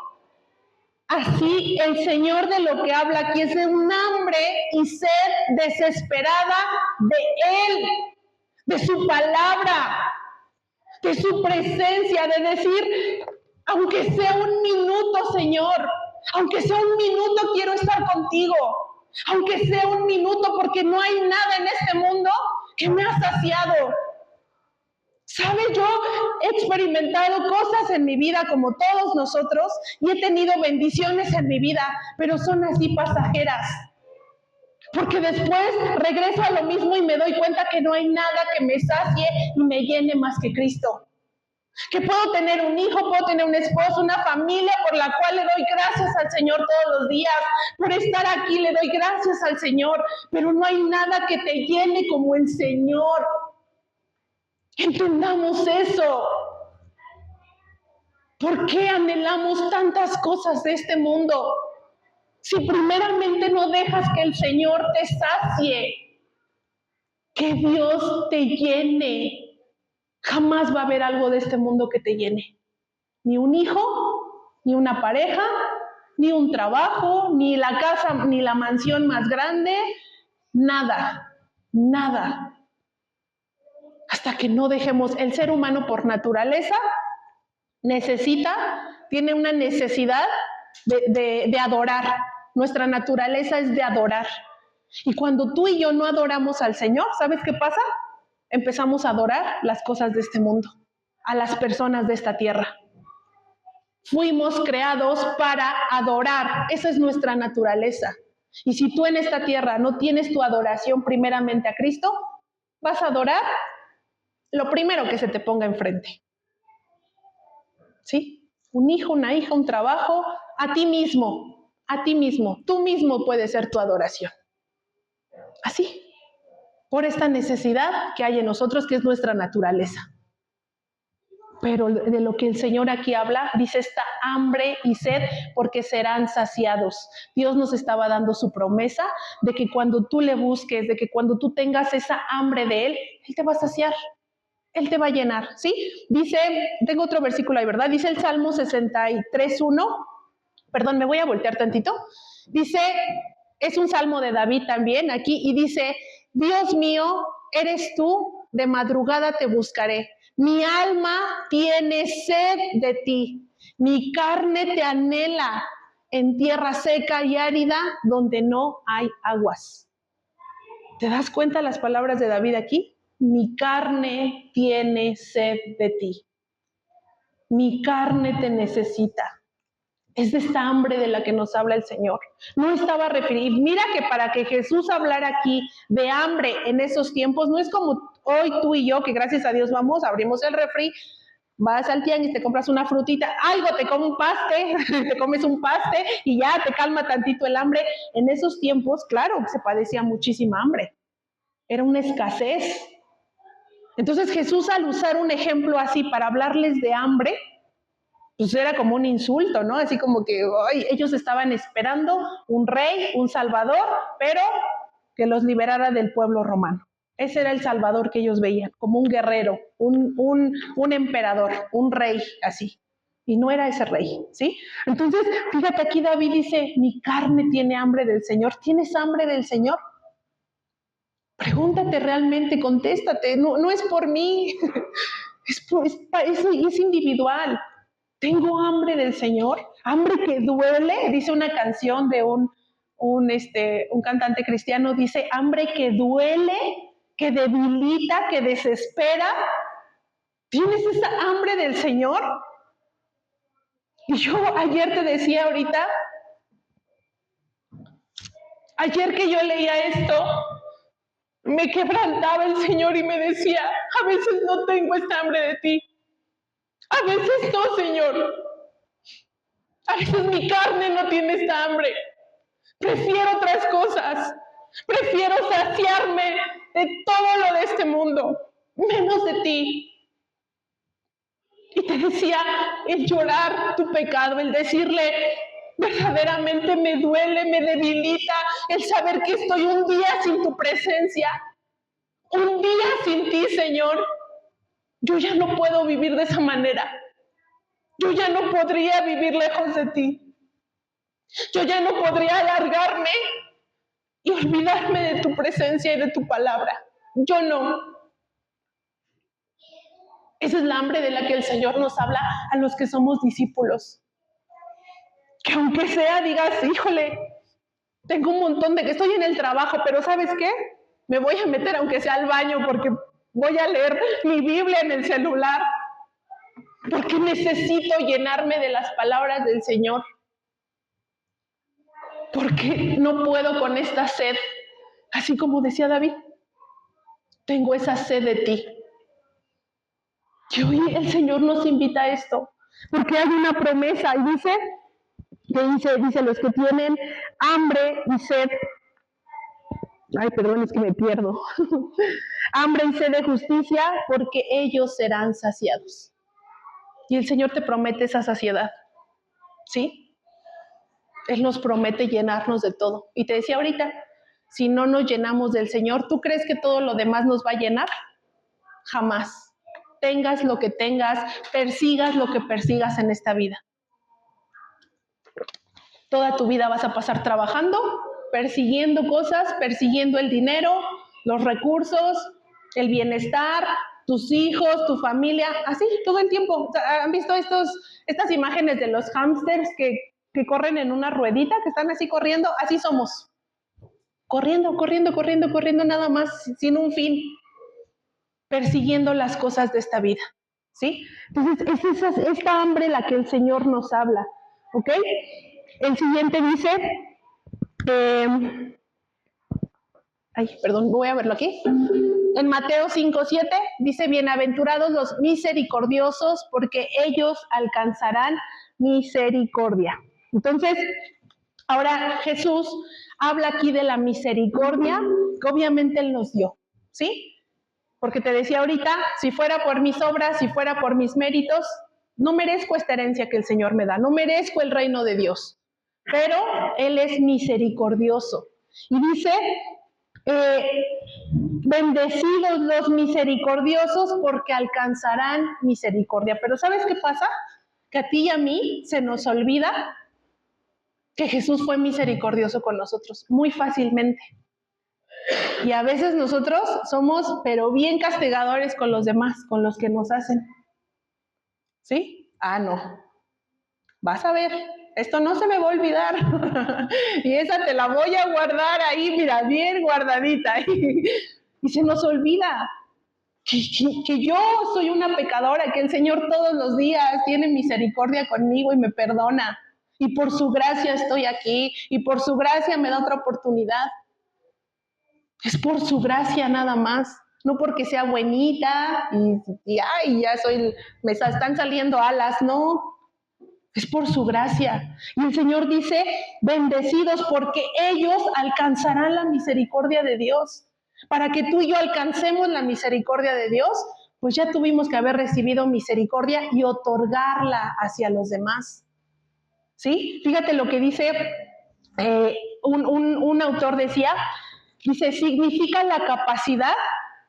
Así el Señor de lo que habla aquí es de un hambre y sed desesperada de Él, de su palabra, de su presencia, de decir, aunque sea un minuto, Señor, aunque sea un minuto quiero estar contigo, aunque sea un minuto, porque no hay nada en este mundo que me ha saciado. ¿Sabe? Yo he experimentado cosas en mi vida como todos nosotros y he tenido bendiciones en mi vida, pero son así pasajeras. Porque después regreso a lo mismo y me doy cuenta que no hay nada que me sacie y me llene más que Cristo. Que puedo tener un hijo, puedo tener un esposo, una familia por la cual le doy gracias al Señor todos los días. Por estar aquí le doy gracias al Señor, pero no hay nada que te llene como el Señor. Entendamos eso. ¿Por qué anhelamos tantas cosas de este mundo? Si primeramente no dejas que el Señor te sacie, que Dios te llene, jamás va a haber algo de este mundo que te llene. Ni un hijo, ni una pareja, ni un trabajo, ni la casa, ni la mansión más grande, nada, nada. Hasta que no dejemos, el ser humano por naturaleza tiene una necesidad de adorar. Nuestra naturaleza es de adorar. Y cuando tú y yo no adoramos al Señor, ¿sabes qué pasa? Empezamos a adorar las cosas de este mundo, a las personas de esta tierra. Fuimos creados para adorar, esa es nuestra naturaleza. Y si tú en esta tierra no tienes tu adoración primeramente a Cristo, vas a adorar lo primero que se te ponga enfrente. ¿Sí? Un hijo, una hija, un trabajo, a ti mismo, tú mismo puedes ser tu adoración. Así, por esta necesidad que hay en nosotros, que es nuestra naturaleza. Pero de lo que el Señor aquí habla, dice esta hambre y sed, porque serán saciados. Dios nos estaba dando su promesa de que cuando tú le busques, de que cuando tú tengas esa hambre de Él, Él te va a saciar, Él te va a llenar, ¿sí? Dice, tengo otro versículo ahí, ¿verdad? Dice el Salmo 63:1, perdón, me voy a voltear tantito. Dice, es un salmo de David también aquí, y dice, Dios mío, eres tú, de madrugada te buscaré. Mi alma tiene sed de ti, mi carne te anhela en tierra seca y árida donde no hay aguas. ¿Te das cuenta las palabras de David aquí? Mi carne tiene sed de ti, mi carne te necesita. Es de esta hambre de la que nos habla el Señor. No estaba referido. Mira que para que Jesús hablara aquí de hambre en esos tiempos, no es como hoy tú y yo, que gracias a Dios vamos, abrimos el refri, vas al tianguis, te compras una frutita, algo, te comes un paste, te comes un paste y ya te calma tantito el hambre. En esos tiempos, claro, se padecía muchísima hambre. Era una escasez. Entonces Jesús, al usar un ejemplo así para hablarles de hambre, pues era como un insulto, ¿no? Así como que ay, ellos estaban esperando un rey, un salvador, pero que los liberara del pueblo romano. Ese era el salvador que ellos veían, como un guerrero, un emperador, un rey, así. Y no era ese rey, ¿sí? Entonces, fíjate, aquí David dice, mi carne tiene hambre del Señor. ¿Tienes hambre del Señor? Pregúntate realmente, contéstate. No es por mí, es individual. Tengo hambre del Señor, hambre que duele, dice una canción de un cantante cristiano, dice, hambre que duele, que debilita, que desespera. ¿Tienes esa hambre del Señor? Y yo ayer te decía ahorita, ayer que yo leía esto, me quebrantaba el Señor y me decía, a veces no tengo esta hambre de ti, a veces no, Señor. A veces mi carne no tiene esta hambre. Prefiero otras cosas. Prefiero saciarme de todo lo de este mundo, menos de ti. Y te decía, el llorar tu pecado, el decirle, verdaderamente me duele, me debilita el saber que estoy un día sin tu presencia, un día sin ti, Señor. Yo ya no puedo vivir de esa manera. Yo ya no podría vivir lejos de ti. Yo ya no podría alargarme y olvidarme de tu presencia y de tu palabra. Yo no. Esa es la hambre de la que el Señor nos habla a los que somos discípulos. Que aunque sea, digas, híjole, tengo un montón de que estoy en el trabajo, pero ¿sabes qué? Me voy a meter aunque sea al baño porque voy a leer mi Biblia en el celular. Porque necesito llenarme de las palabras del Señor. Porque no puedo con esta sed. Así como decía David, tengo esa sed de ti. Y hoy el Señor nos invita a esto, porque hay una promesa y dice los que tienen hambre y sed, ay, perdón, es que me pierdo, hambre y sed de justicia, porque ellos serán saciados. Y el Señor te promete esa saciedad, ¿sí? Él nos promete llenarnos de todo. Y te decía ahorita, si no nos llenamos del Señor, ¿tú crees que todo lo demás nos va a llenar? Jamás. Tengas lo que tengas, persigas lo que persigas en esta vida. Toda tu vida vas a pasar trabajando, persiguiendo cosas, persiguiendo el dinero, los recursos, el bienestar, tus hijos, tu familia, así todo el tiempo. ¿Han visto estas imágenes de los hámsters que corren en una ruedita, que están así corriendo? Así somos. Corriendo nada más, sin un fin. Persiguiendo las cosas de esta vida, ¿sí? Entonces, es esta hambre la que el Señor nos habla, ¿ok? El siguiente dice, voy a verlo aquí. En Mateo 5:7 dice, bienaventurados los misericordiosos, porque ellos alcanzarán misericordia. Entonces, ahora Jesús habla aquí de la misericordia que obviamente Él nos dio, ¿sí? Porque te decía ahorita, si fuera por mis obras, si fuera por mis méritos, no merezco esta herencia que el Señor me da, no merezco el reino de Dios. Pero Él es misericordioso. Y dice, bendecidos los misericordiosos porque alcanzarán misericordia. Pero ¿sabes qué pasa? Que a ti y a mí se nos olvida que Jesús fue misericordioso con nosotros muy fácilmente. Y a veces nosotros somos, pero bien castigadores con los demás, con los que nos hacen. ¿Sí? Ah, no. Vas a ver, esto no se me va a olvidar. Y esa te la voy a guardar ahí, mira, bien guardadita. Y se nos olvida que yo soy una pecadora, que el Señor todos los días tiene misericordia conmigo y me perdona. Y por su gracia estoy aquí, y por su gracia me da otra oportunidad. Es por su gracia nada más, no porque sea buenita y ya me están saliendo alas, no. Es por su gracia. Y el Señor dice, bendecidos porque ellos alcanzarán la misericordia de Dios. Para que tú y yo alcancemos la misericordia de Dios, pues ya tuvimos que haber recibido misericordia y otorgarla hacia los demás. ¿Sí? Fíjate lo que dice, un autor decía, dice, significa la capacidad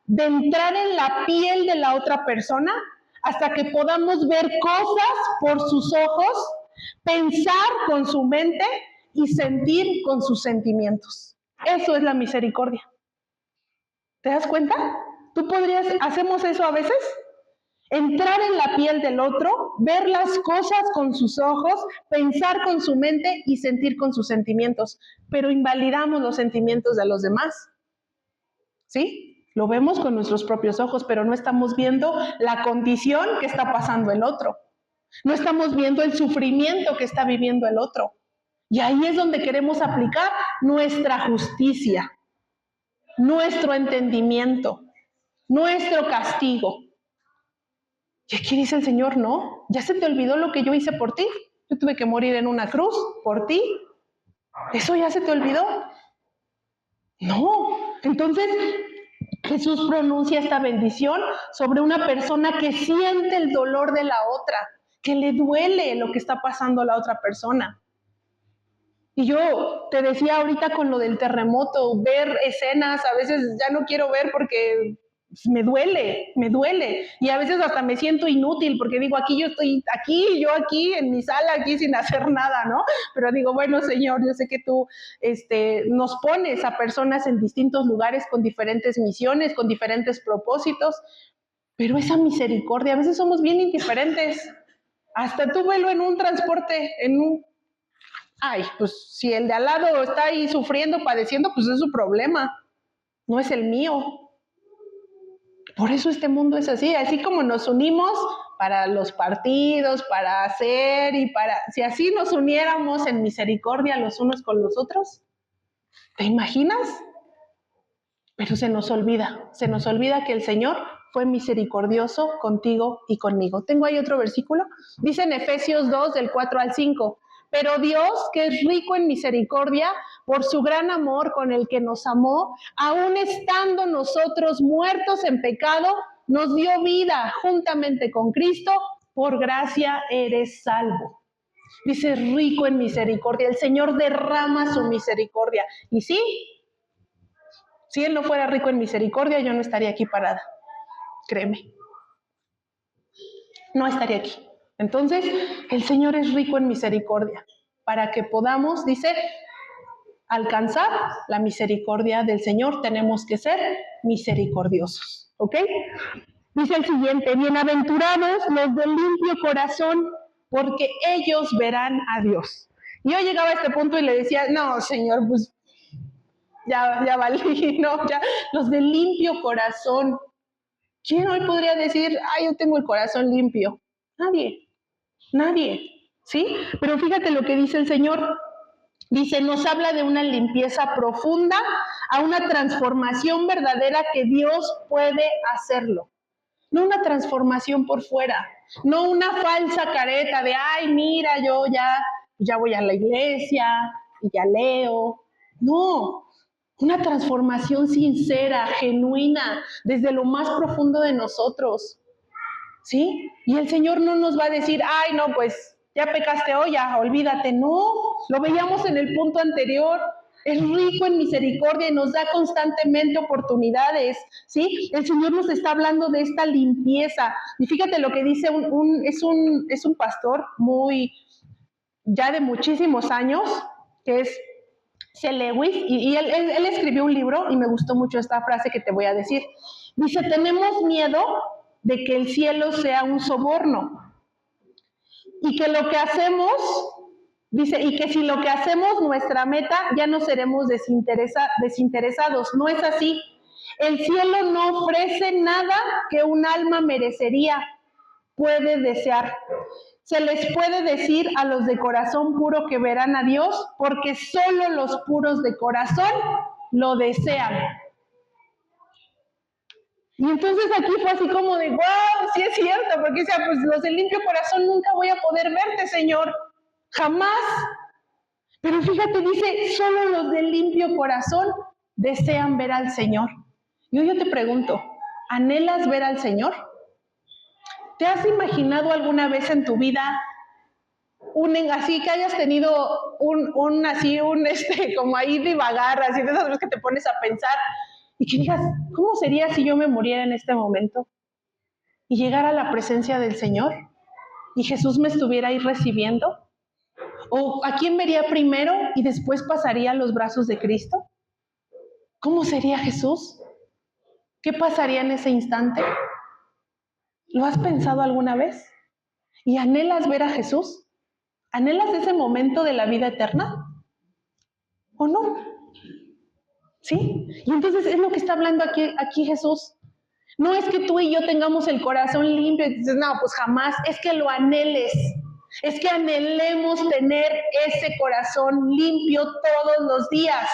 de entrar en la piel de la otra persona hasta que podamos ver cosas por sus ojos, pensar con su mente y sentir con sus sentimientos. Eso es la misericordia. ¿Te das cuenta? ¿Hacemos eso a veces? Entrar en la piel del otro, ver las cosas con sus ojos, pensar con su mente y sentir con sus sentimientos, pero invalidamos los sentimientos de los demás. ¿Sí? Lo vemos con nuestros propios ojos, pero no estamos viendo la condición que está pasando el otro. No estamos viendo el sufrimiento que está viviendo el otro. Y ahí es donde queremos aplicar nuestra justicia, nuestro entendimiento, nuestro castigo. Y aquí dice el Señor, no, ya se te olvidó lo que yo hice por ti. Yo tuve que morir en una cruz por ti. Eso ya se te olvidó. No. Entonces, Jesús pronuncia esta bendición sobre una persona que siente el dolor de la otra, que le duele lo que está pasando a la otra persona. Y yo te decía ahorita con lo del terremoto, ver escenas, a veces ya no quiero ver porque me duele. Y a veces hasta me siento inútil porque digo, aquí yo estoy, yo aquí en mi sala, aquí sin hacer nada, ¿no? Pero digo, bueno, Señor, yo sé que tú nos pones a personas en distintos lugares con diferentes misiones, con diferentes propósitos, pero esa misericordia, a veces somos bien indiferentes. Hasta tú velo en un transporte, ay, pues si el de al lado está ahí sufriendo, padeciendo, pues es su problema, no es el mío. Por eso este mundo es así como nos unimos para los partidos, para hacer si así nos uniéramos en misericordia los unos con los otros, ¿te imaginas? Pero se nos olvida que el Señor fue misericordioso contigo y conmigo. Tengo ahí otro versículo, dice en Efesios 2, del 4 al 5. Pero Dios, que es rico en misericordia, por su gran amor con el que nos amó, aun estando nosotros muertos en pecado, nos dio vida juntamente con Cristo, por gracia eres salvo. Dice rico en misericordia, el Señor derrama su misericordia. Y sí, si Él no fuera rico en misericordia, yo no estaría aquí parada, créeme. No estaría aquí. Entonces, el Señor es rico en misericordia, para que podamos, dice, alcanzar la misericordia del Señor, tenemos que ser misericordiosos, ¿ok? Dice el siguiente, bienaventurados los de limpio corazón, porque ellos verán a Dios. Yo llegaba a este punto y le decía, no, Señor, pues ya valí, no, ya, los de limpio corazón. ¿Quién hoy podría decir, yo tengo el corazón limpio? Nadie, ¿sí? Pero fíjate lo que dice el Señor. Dice, nos habla de una limpieza profunda, a una transformación verdadera que Dios puede hacerlo. No una transformación por fuera, no una falsa careta de, mira, yo ya voy a la iglesia y ya leo. No, una transformación sincera, genuina, desde lo más profundo de nosotros, ¿sí? Y el Señor no nos va a decir, no, pues ya pecaste hoy, ya olvídate. No, lo veíamos en el punto anterior. Es rico en misericordia y nos da constantemente oportunidades, ¿sí? El Señor nos está hablando de esta limpieza. Y fíjate lo que dice es un pastor ya de muchísimos años, que es C. Lewis, y él escribió un libro y me gustó mucho esta frase que te voy a decir. Dice, tenemos miedo de que el cielo sea un soborno y que lo que hacemos, dice, y que si lo que hacemos nuestra meta, ya no seremos desinteresados. No es así. El cielo no ofrece nada que un alma merecería, puede desear. Se les puede decir a los de corazón puro que verán a Dios, porque solo los puros de corazón lo desean. Y entonces aquí fue así como de, wow, sí es cierto, porque decía, pues los de limpio corazón nunca voy a poder verte, Señor, jamás. Pero fíjate, dice, solo los de limpio corazón desean ver al Señor. Y hoy yo te pregunto, ¿anhelas ver al Señor? ¿Te has imaginado alguna vez en tu vida así que hayas tenido como ahí divagar, así de esas veces que te pones a pensar y que digas, ¿cómo sería si yo me muriera en este momento y llegara a la presencia del Señor y Jesús me estuviera ahí recibiendo? ¿O a quién vería primero y después pasaría a los brazos de Cristo? ¿Cómo sería Jesús? ¿Qué pasaría en ese instante? ¿Lo has pensado alguna vez? ¿Y anhelas ver a Jesús? ¿Anhelas ese momento de la vida eterna? ¿O no? ¿Sí? Y entonces es lo que está hablando aquí Jesús. No es que tú y yo tengamos el corazón limpio y dices, no, pues jamás. Es que lo anheles. Es que anhelemos tener ese corazón limpio todos los días.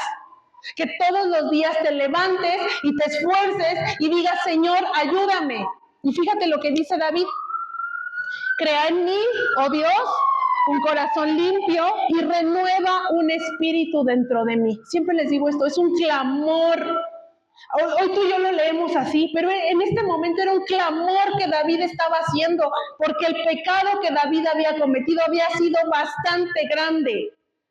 Que todos los días te levantes y te esfuerces y digas, Señor, ayúdame. Y fíjate lo que dice David. Crea en mí, oh Dios, un corazón limpio y renueva un espíritu dentro de mí. Siempre les digo esto, es un clamor. Hoy tú y yo lo leemos así, pero en este momento era un clamor que David estaba haciendo, porque el pecado que David había cometido había sido bastante grande,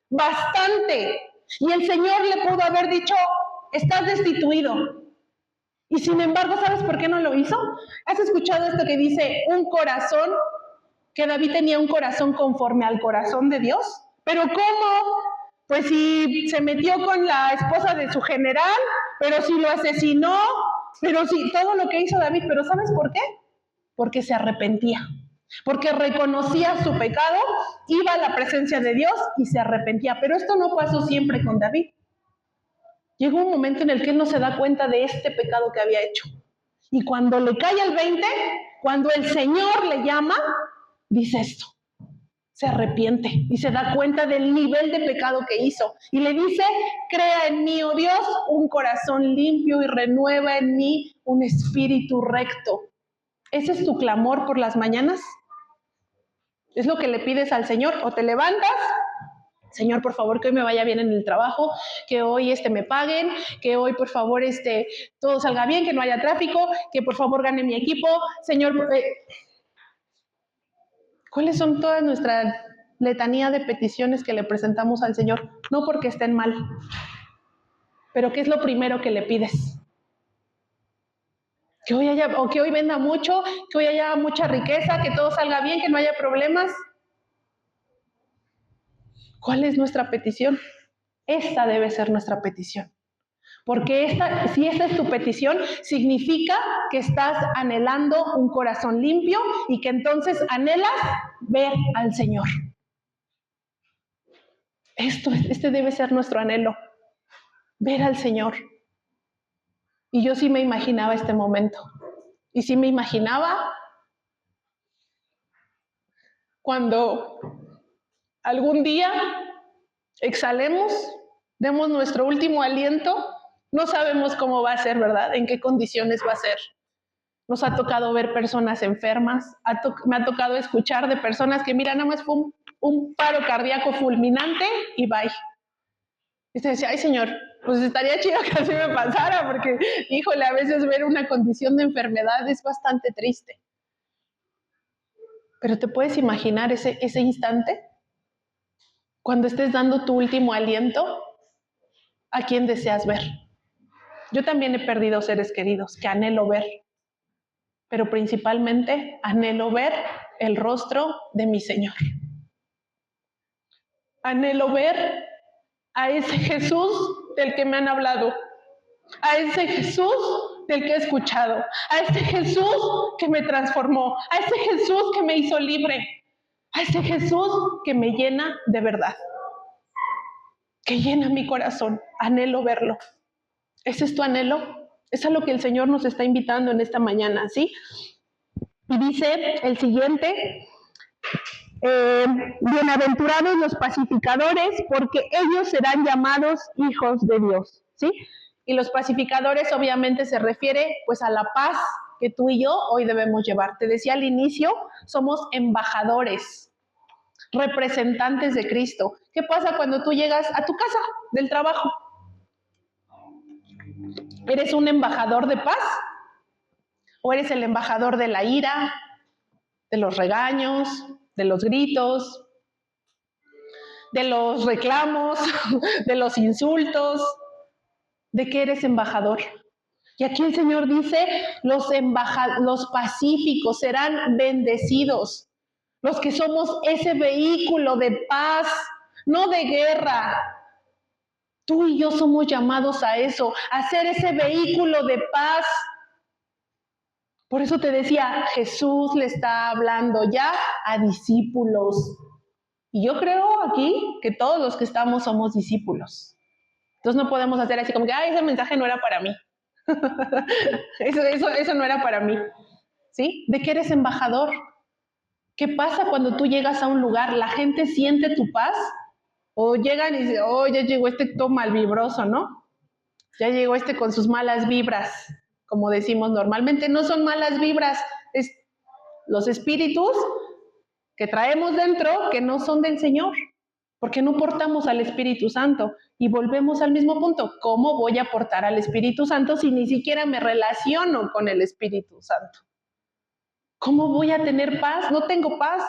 bastante. Y el Señor le pudo haber dicho, estás destituido. Y sin embargo, ¿sabes por qué no lo hizo? ¿Has escuchado esto que dice un corazón? Que David tenía un corazón conforme al corazón de Dios. ¿Pero cómo? Pues si se metió con la esposa de su general, pero si lo asesinó, pero si todo lo que hizo David, pero ¿sabes por qué? Porque se arrepentía, porque reconocía su pecado, iba a la presencia de Dios y se arrepentía. Pero esto no pasó siempre con David. Llegó un momento en el que él no se da cuenta de este pecado que había hecho. Y cuando le cae el 20, cuando el Señor le llama, dice esto. Se arrepiente y se da cuenta del nivel de pecado que hizo. Y le dice, crea en mí, oh Dios, un corazón limpio y renueva en mí un espíritu recto. ¿Ese es tu clamor por las mañanas? ¿Es lo que le pides al Señor? ¿O te levantas? Señor, por favor, que hoy me vaya bien en el trabajo, que hoy me paguen, que hoy, por favor, todo salga bien, que no haya tráfico, que por favor gane mi equipo. Señor, ¿cuáles son todas nuestras letanía de peticiones que le presentamos al Señor? No porque estén mal, pero ¿qué es lo primero que le pides? Que hoy venda mucho, que hoy haya mucha riqueza, que todo salga bien, que no haya problemas. ¿Cuál es nuestra petición? Esta debe ser nuestra petición. Porque si esta es tu petición, significa que estás anhelando un corazón limpio y que entonces anhelas ver al Señor. Este debe ser nuestro anhelo, ver al Señor. Y yo sí me imaginaba este momento. Y sí me imaginaba cuando algún día exhalemos, demos nuestro último aliento, no sabemos cómo va a ser, ¿verdad? En qué condiciones va a ser. Nos ha tocado ver personas enfermas, me ha tocado escuchar de personas que, mira, nada más fue un paro cardíaco fulminante y bye. Y usted decía, ay Señor, pues estaría chido que así me pasara, porque, híjole, a veces ver una condición de enfermedad es bastante triste. Pero ¿te puedes imaginar ese instante? Cuando estés dando tu último aliento, ¿a quién deseas ver? Yo también he perdido seres queridos que anhelo ver, pero principalmente anhelo ver el rostro de mi Señor. Anhelo ver a ese Jesús del que me han hablado, a ese Jesús del que he escuchado, a ese Jesús que me transformó, a ese Jesús que me hizo libre, a ese Jesús que me llena de verdad, que llena mi corazón. Anhelo verlo. ¿Ese es tu anhelo? Es a lo que el Señor nos está invitando en esta mañana, ¿sí? Y dice el siguiente, bienaventurados los pacificadores, porque ellos serán llamados hijos de Dios, ¿sí? Y los pacificadores obviamente se refiere pues a la paz que tú y yo hoy debemos llevar. Te decía al inicio, somos embajadores, representantes de Cristo. ¿Qué pasa cuando tú llegas a tu casa del trabajo? ¿Eres un embajador de paz? ¿O eres el embajador de la ira, de los regaños, de los gritos, de los reclamos, de los insultos? ¿De qué eres embajador? Y aquí el Señor dice, los pacíficos serán bendecidos, los que somos ese vehículo de paz, no de guerra. Tú y yo somos llamados a eso, a ser ese vehículo de paz. Por eso te decía, Jesús le está hablando ya a discípulos. Y yo creo aquí que todos los que estamos somos discípulos. Entonces no podemos hacer así como que, ese mensaje no era para mí. eso no era para mí. ¿Sí? ¿De qué eres embajador? ¿Qué pasa cuando tú llegas a un lugar? ¿La gente siente tu paz? ¿O llegan y dicen, ya llegó todo malvibroso, ¿no? Ya llegó con sus malas vibras, como decimos normalmente. No son malas vibras, los espíritus que traemos dentro que no son del Señor, porque no portamos al Espíritu Santo. Y volvemos al mismo punto, ¿cómo voy a portar al Espíritu Santo si ni siquiera me relaciono con el Espíritu Santo? ¿Cómo voy a tener paz? No tengo paz,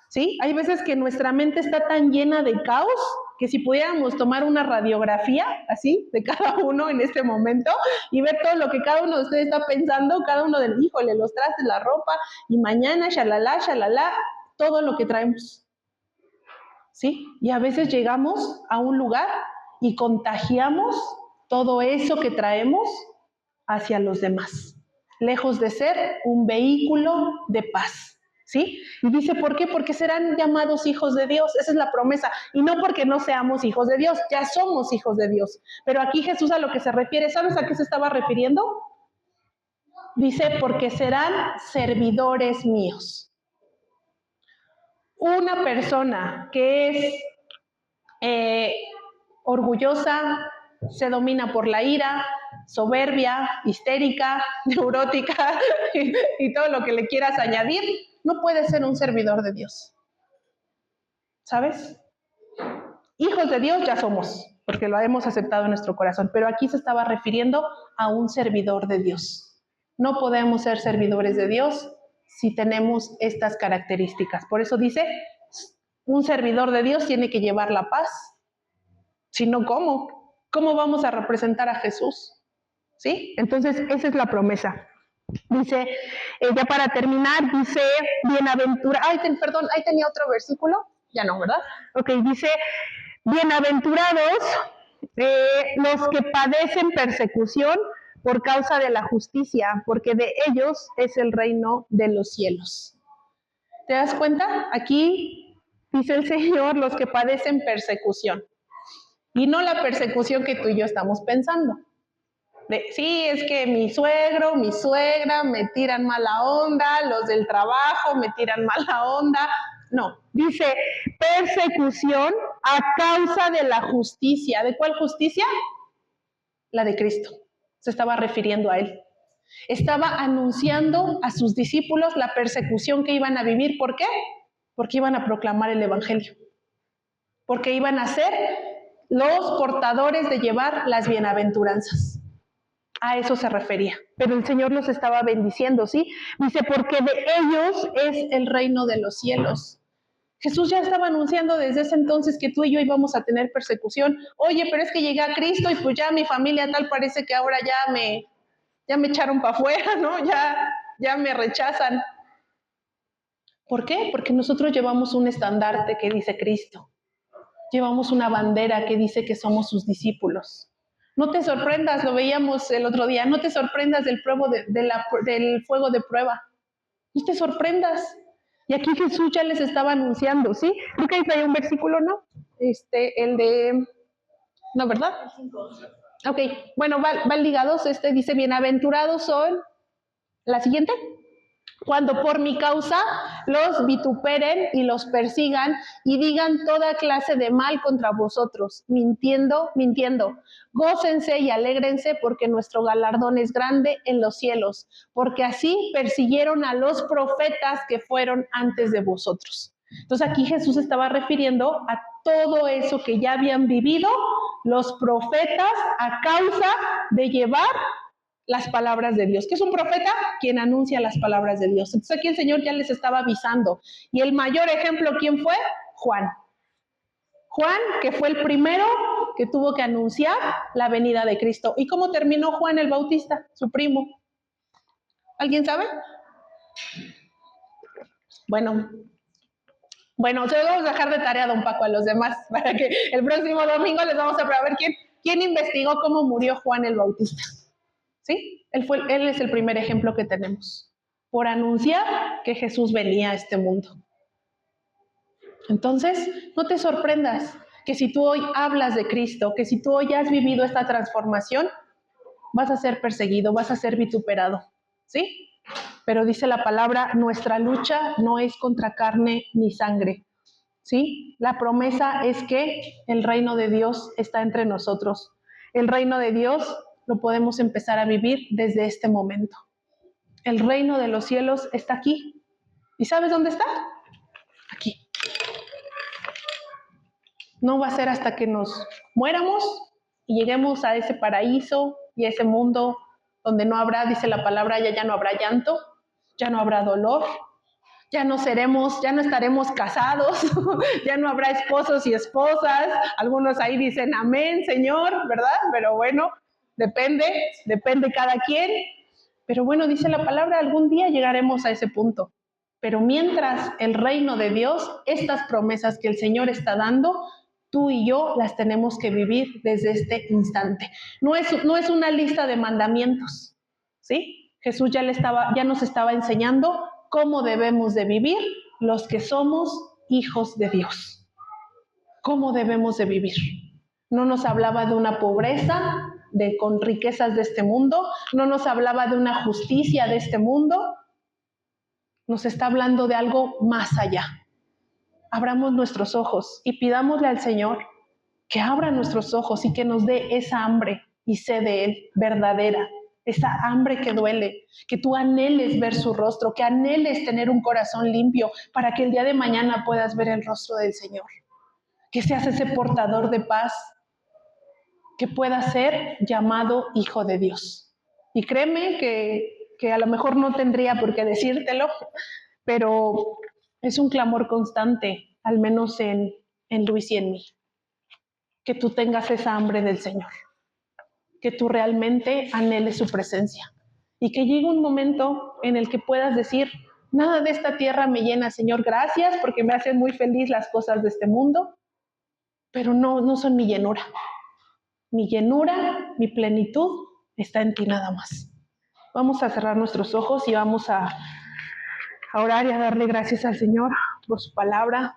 ¿sí? Hay veces que nuestra mente está tan llena de caos que si pudiéramos tomar una radiografía así de cada uno en este momento y ver todo lo que cada uno de ustedes está pensando, cada uno del híjole, los trastes, la ropa y mañana, shalala, shalala, todo lo que traemos, ¿sí? Y a veces llegamos a un lugar y contagiamos todo eso que traemos hacia los demás, lejos de ser un vehículo de paz, ¿sí? Y dice, ¿por qué? Porque serán llamados hijos de Dios, esa es la promesa, y no porque no seamos hijos de Dios, ya somos hijos de Dios, pero aquí Jesús a lo que se refiere, ¿sabes a qué se estaba refiriendo? Dice, porque serán servidores míos. Una persona que es orgullosa, se domina por la ira, soberbia, histérica, neurótica y todo lo que le quieras añadir, no puede ser un servidor de Dios. ¿Sabes? Hijos de Dios ya somos, porque lo hemos aceptado en nuestro corazón, pero aquí se estaba refiriendo a un servidor de Dios. No podemos ser servidores de Dios si tenemos estas características. Por eso dice, un servidor de Dios tiene que llevar la paz. Si no, ¿cómo? ¿Cómo vamos a representar a Jesús? ¿Sí? Entonces, esa es la promesa. Dice, ya para terminar, dice, perdón, ahí tenía otro versículo, ya no, ¿verdad? Ok, dice, bienaventurados los que padecen persecución por causa de la justicia, porque de ellos es el reino de los cielos. ¿Te das cuenta? Aquí dice el Señor, los que padecen persecución. Y no la persecución que tú y yo estamos pensando. Sí, es que mi suegro, mi suegra me tiran mala onda, los del trabajo me tiran mala onda. No, dice persecución a causa de la justicia. ¿De cuál justicia? La de Cristo. Se estaba refiriendo a él. Estaba anunciando a sus discípulos la persecución que iban a vivir. ¿Por qué? Porque iban a proclamar el Evangelio. Porque iban a ser los portadores de llevar las bienaventuranzas. A eso se refería. Pero el Señor los estaba bendiciendo, ¿sí? Dice, porque de ellos es el reino de los cielos. Jesús ya estaba anunciando desde ese entonces que tú y yo íbamos a tener persecución. Oye, pero es que llegué a Cristo y pues ya mi familia tal parece que ahora ya me echaron para afuera, ¿no? Ya me rechazan. ¿Por qué? Porque nosotros llevamos un estandarte que dice Cristo. Llevamos una bandera que dice que somos sus discípulos. No te sorprendas, lo veíamos el otro día, no te sorprendas del fuego de prueba. No te sorprendas. Y aquí Jesús ya les estaba anunciando, ¿sí? Creo que ahí trae un versículo, ¿no? El de... ¿No, verdad? Ok, bueno, van ligados. Dice, bienaventurados son... ¿La siguiente? Cuando por mi causa los vituperen y los persigan y digan toda clase de mal contra vosotros, mintiendo. Gócense y alégrense porque nuestro galardón es grande en los cielos, porque así persiguieron a los profetas que fueron antes de vosotros. Entonces aquí Jesús estaba refiriendo a todo eso que ya habían vivido los profetas a causa de llevar las palabras de Dios. ¿Qué es un profeta? Quien anuncia las palabras de Dios. Entonces aquí el Señor ya les estaba avisando. Y el mayor ejemplo, ¿quién fue? Juan. Juan, que fue el primero que tuvo que anunciar la venida de Cristo. ¿Y cómo terminó Juan el Bautista, su primo? ¿Alguien sabe? Bueno, se lo vamos a dejar de tarea, don Paco, a los demás, para que el próximo domingo les vamos a ver quién investigó cómo murió Juan el Bautista. ¿Sí? Él es el primer ejemplo que tenemos, por anunciar que Jesús venía a este mundo. Entonces, no te sorprendas que si tú hoy hablas de Cristo, que si tú hoy has vivido esta transformación, vas a ser perseguido, vas a ser vituperado, ¿sí? Pero dice la palabra, nuestra lucha no es contra carne ni sangre, ¿sí? La promesa es que el reino de Dios está entre nosotros. El reino de Dios lo podemos empezar a vivir desde este momento. El reino de los cielos está aquí. ¿Y sabes dónde está? aquí. No va a ser hasta que nos muéramos y lleguemos a ese paraíso y a ese mundo donde no habrá, dice la palabra, ya no habrá llanto, ya no habrá dolor, ya no estaremos casados, ya no habrá esposos y esposas. Algunos ahí dicen amén, Señor, ¿verdad? Pero bueno, depende cada quien. Pero bueno, dice la palabra, algún día llegaremos a ese punto. Pero mientras el reino de Dios, estas promesas que el Señor está dando, tú y yo las tenemos que vivir desde este instante. No es una lista de mandamientos, ¿sí? Jesús ya nos estaba enseñando cómo debemos de vivir los que somos hijos de Dios. ¿Cómo debemos de vivir? No nos hablaba de una pobreza con riquezas de este mundo, no nos hablaba de una justicia de este mundo, nos está hablando de algo más allá. Abramos nuestros ojos y pidámosle al Señor que abra nuestros ojos y que nos dé esa hambre y sed de Él verdadera, esa hambre que duele, que tú anheles ver su rostro, que anheles tener un corazón limpio para que el día de mañana puedas ver el rostro del Señor, que seas ese portador de paz, que puedas ser llamado hijo de Dios. Y créeme que a lo mejor no tendría por qué decírtelo, pero es un clamor constante, al menos en Luis y en mí, que tú tengas esa hambre del Señor, que tú realmente anheles su presencia y que llegue un momento en el que puedas decir, nada de esta tierra me llena, Señor, gracias porque me hacen muy feliz las cosas de este mundo, pero no son mi llenura. Mi llenura, mi plenitud está en ti nada más. Vamos a cerrar nuestros ojos y vamos a orar y a darle gracias al Señor por su palabra.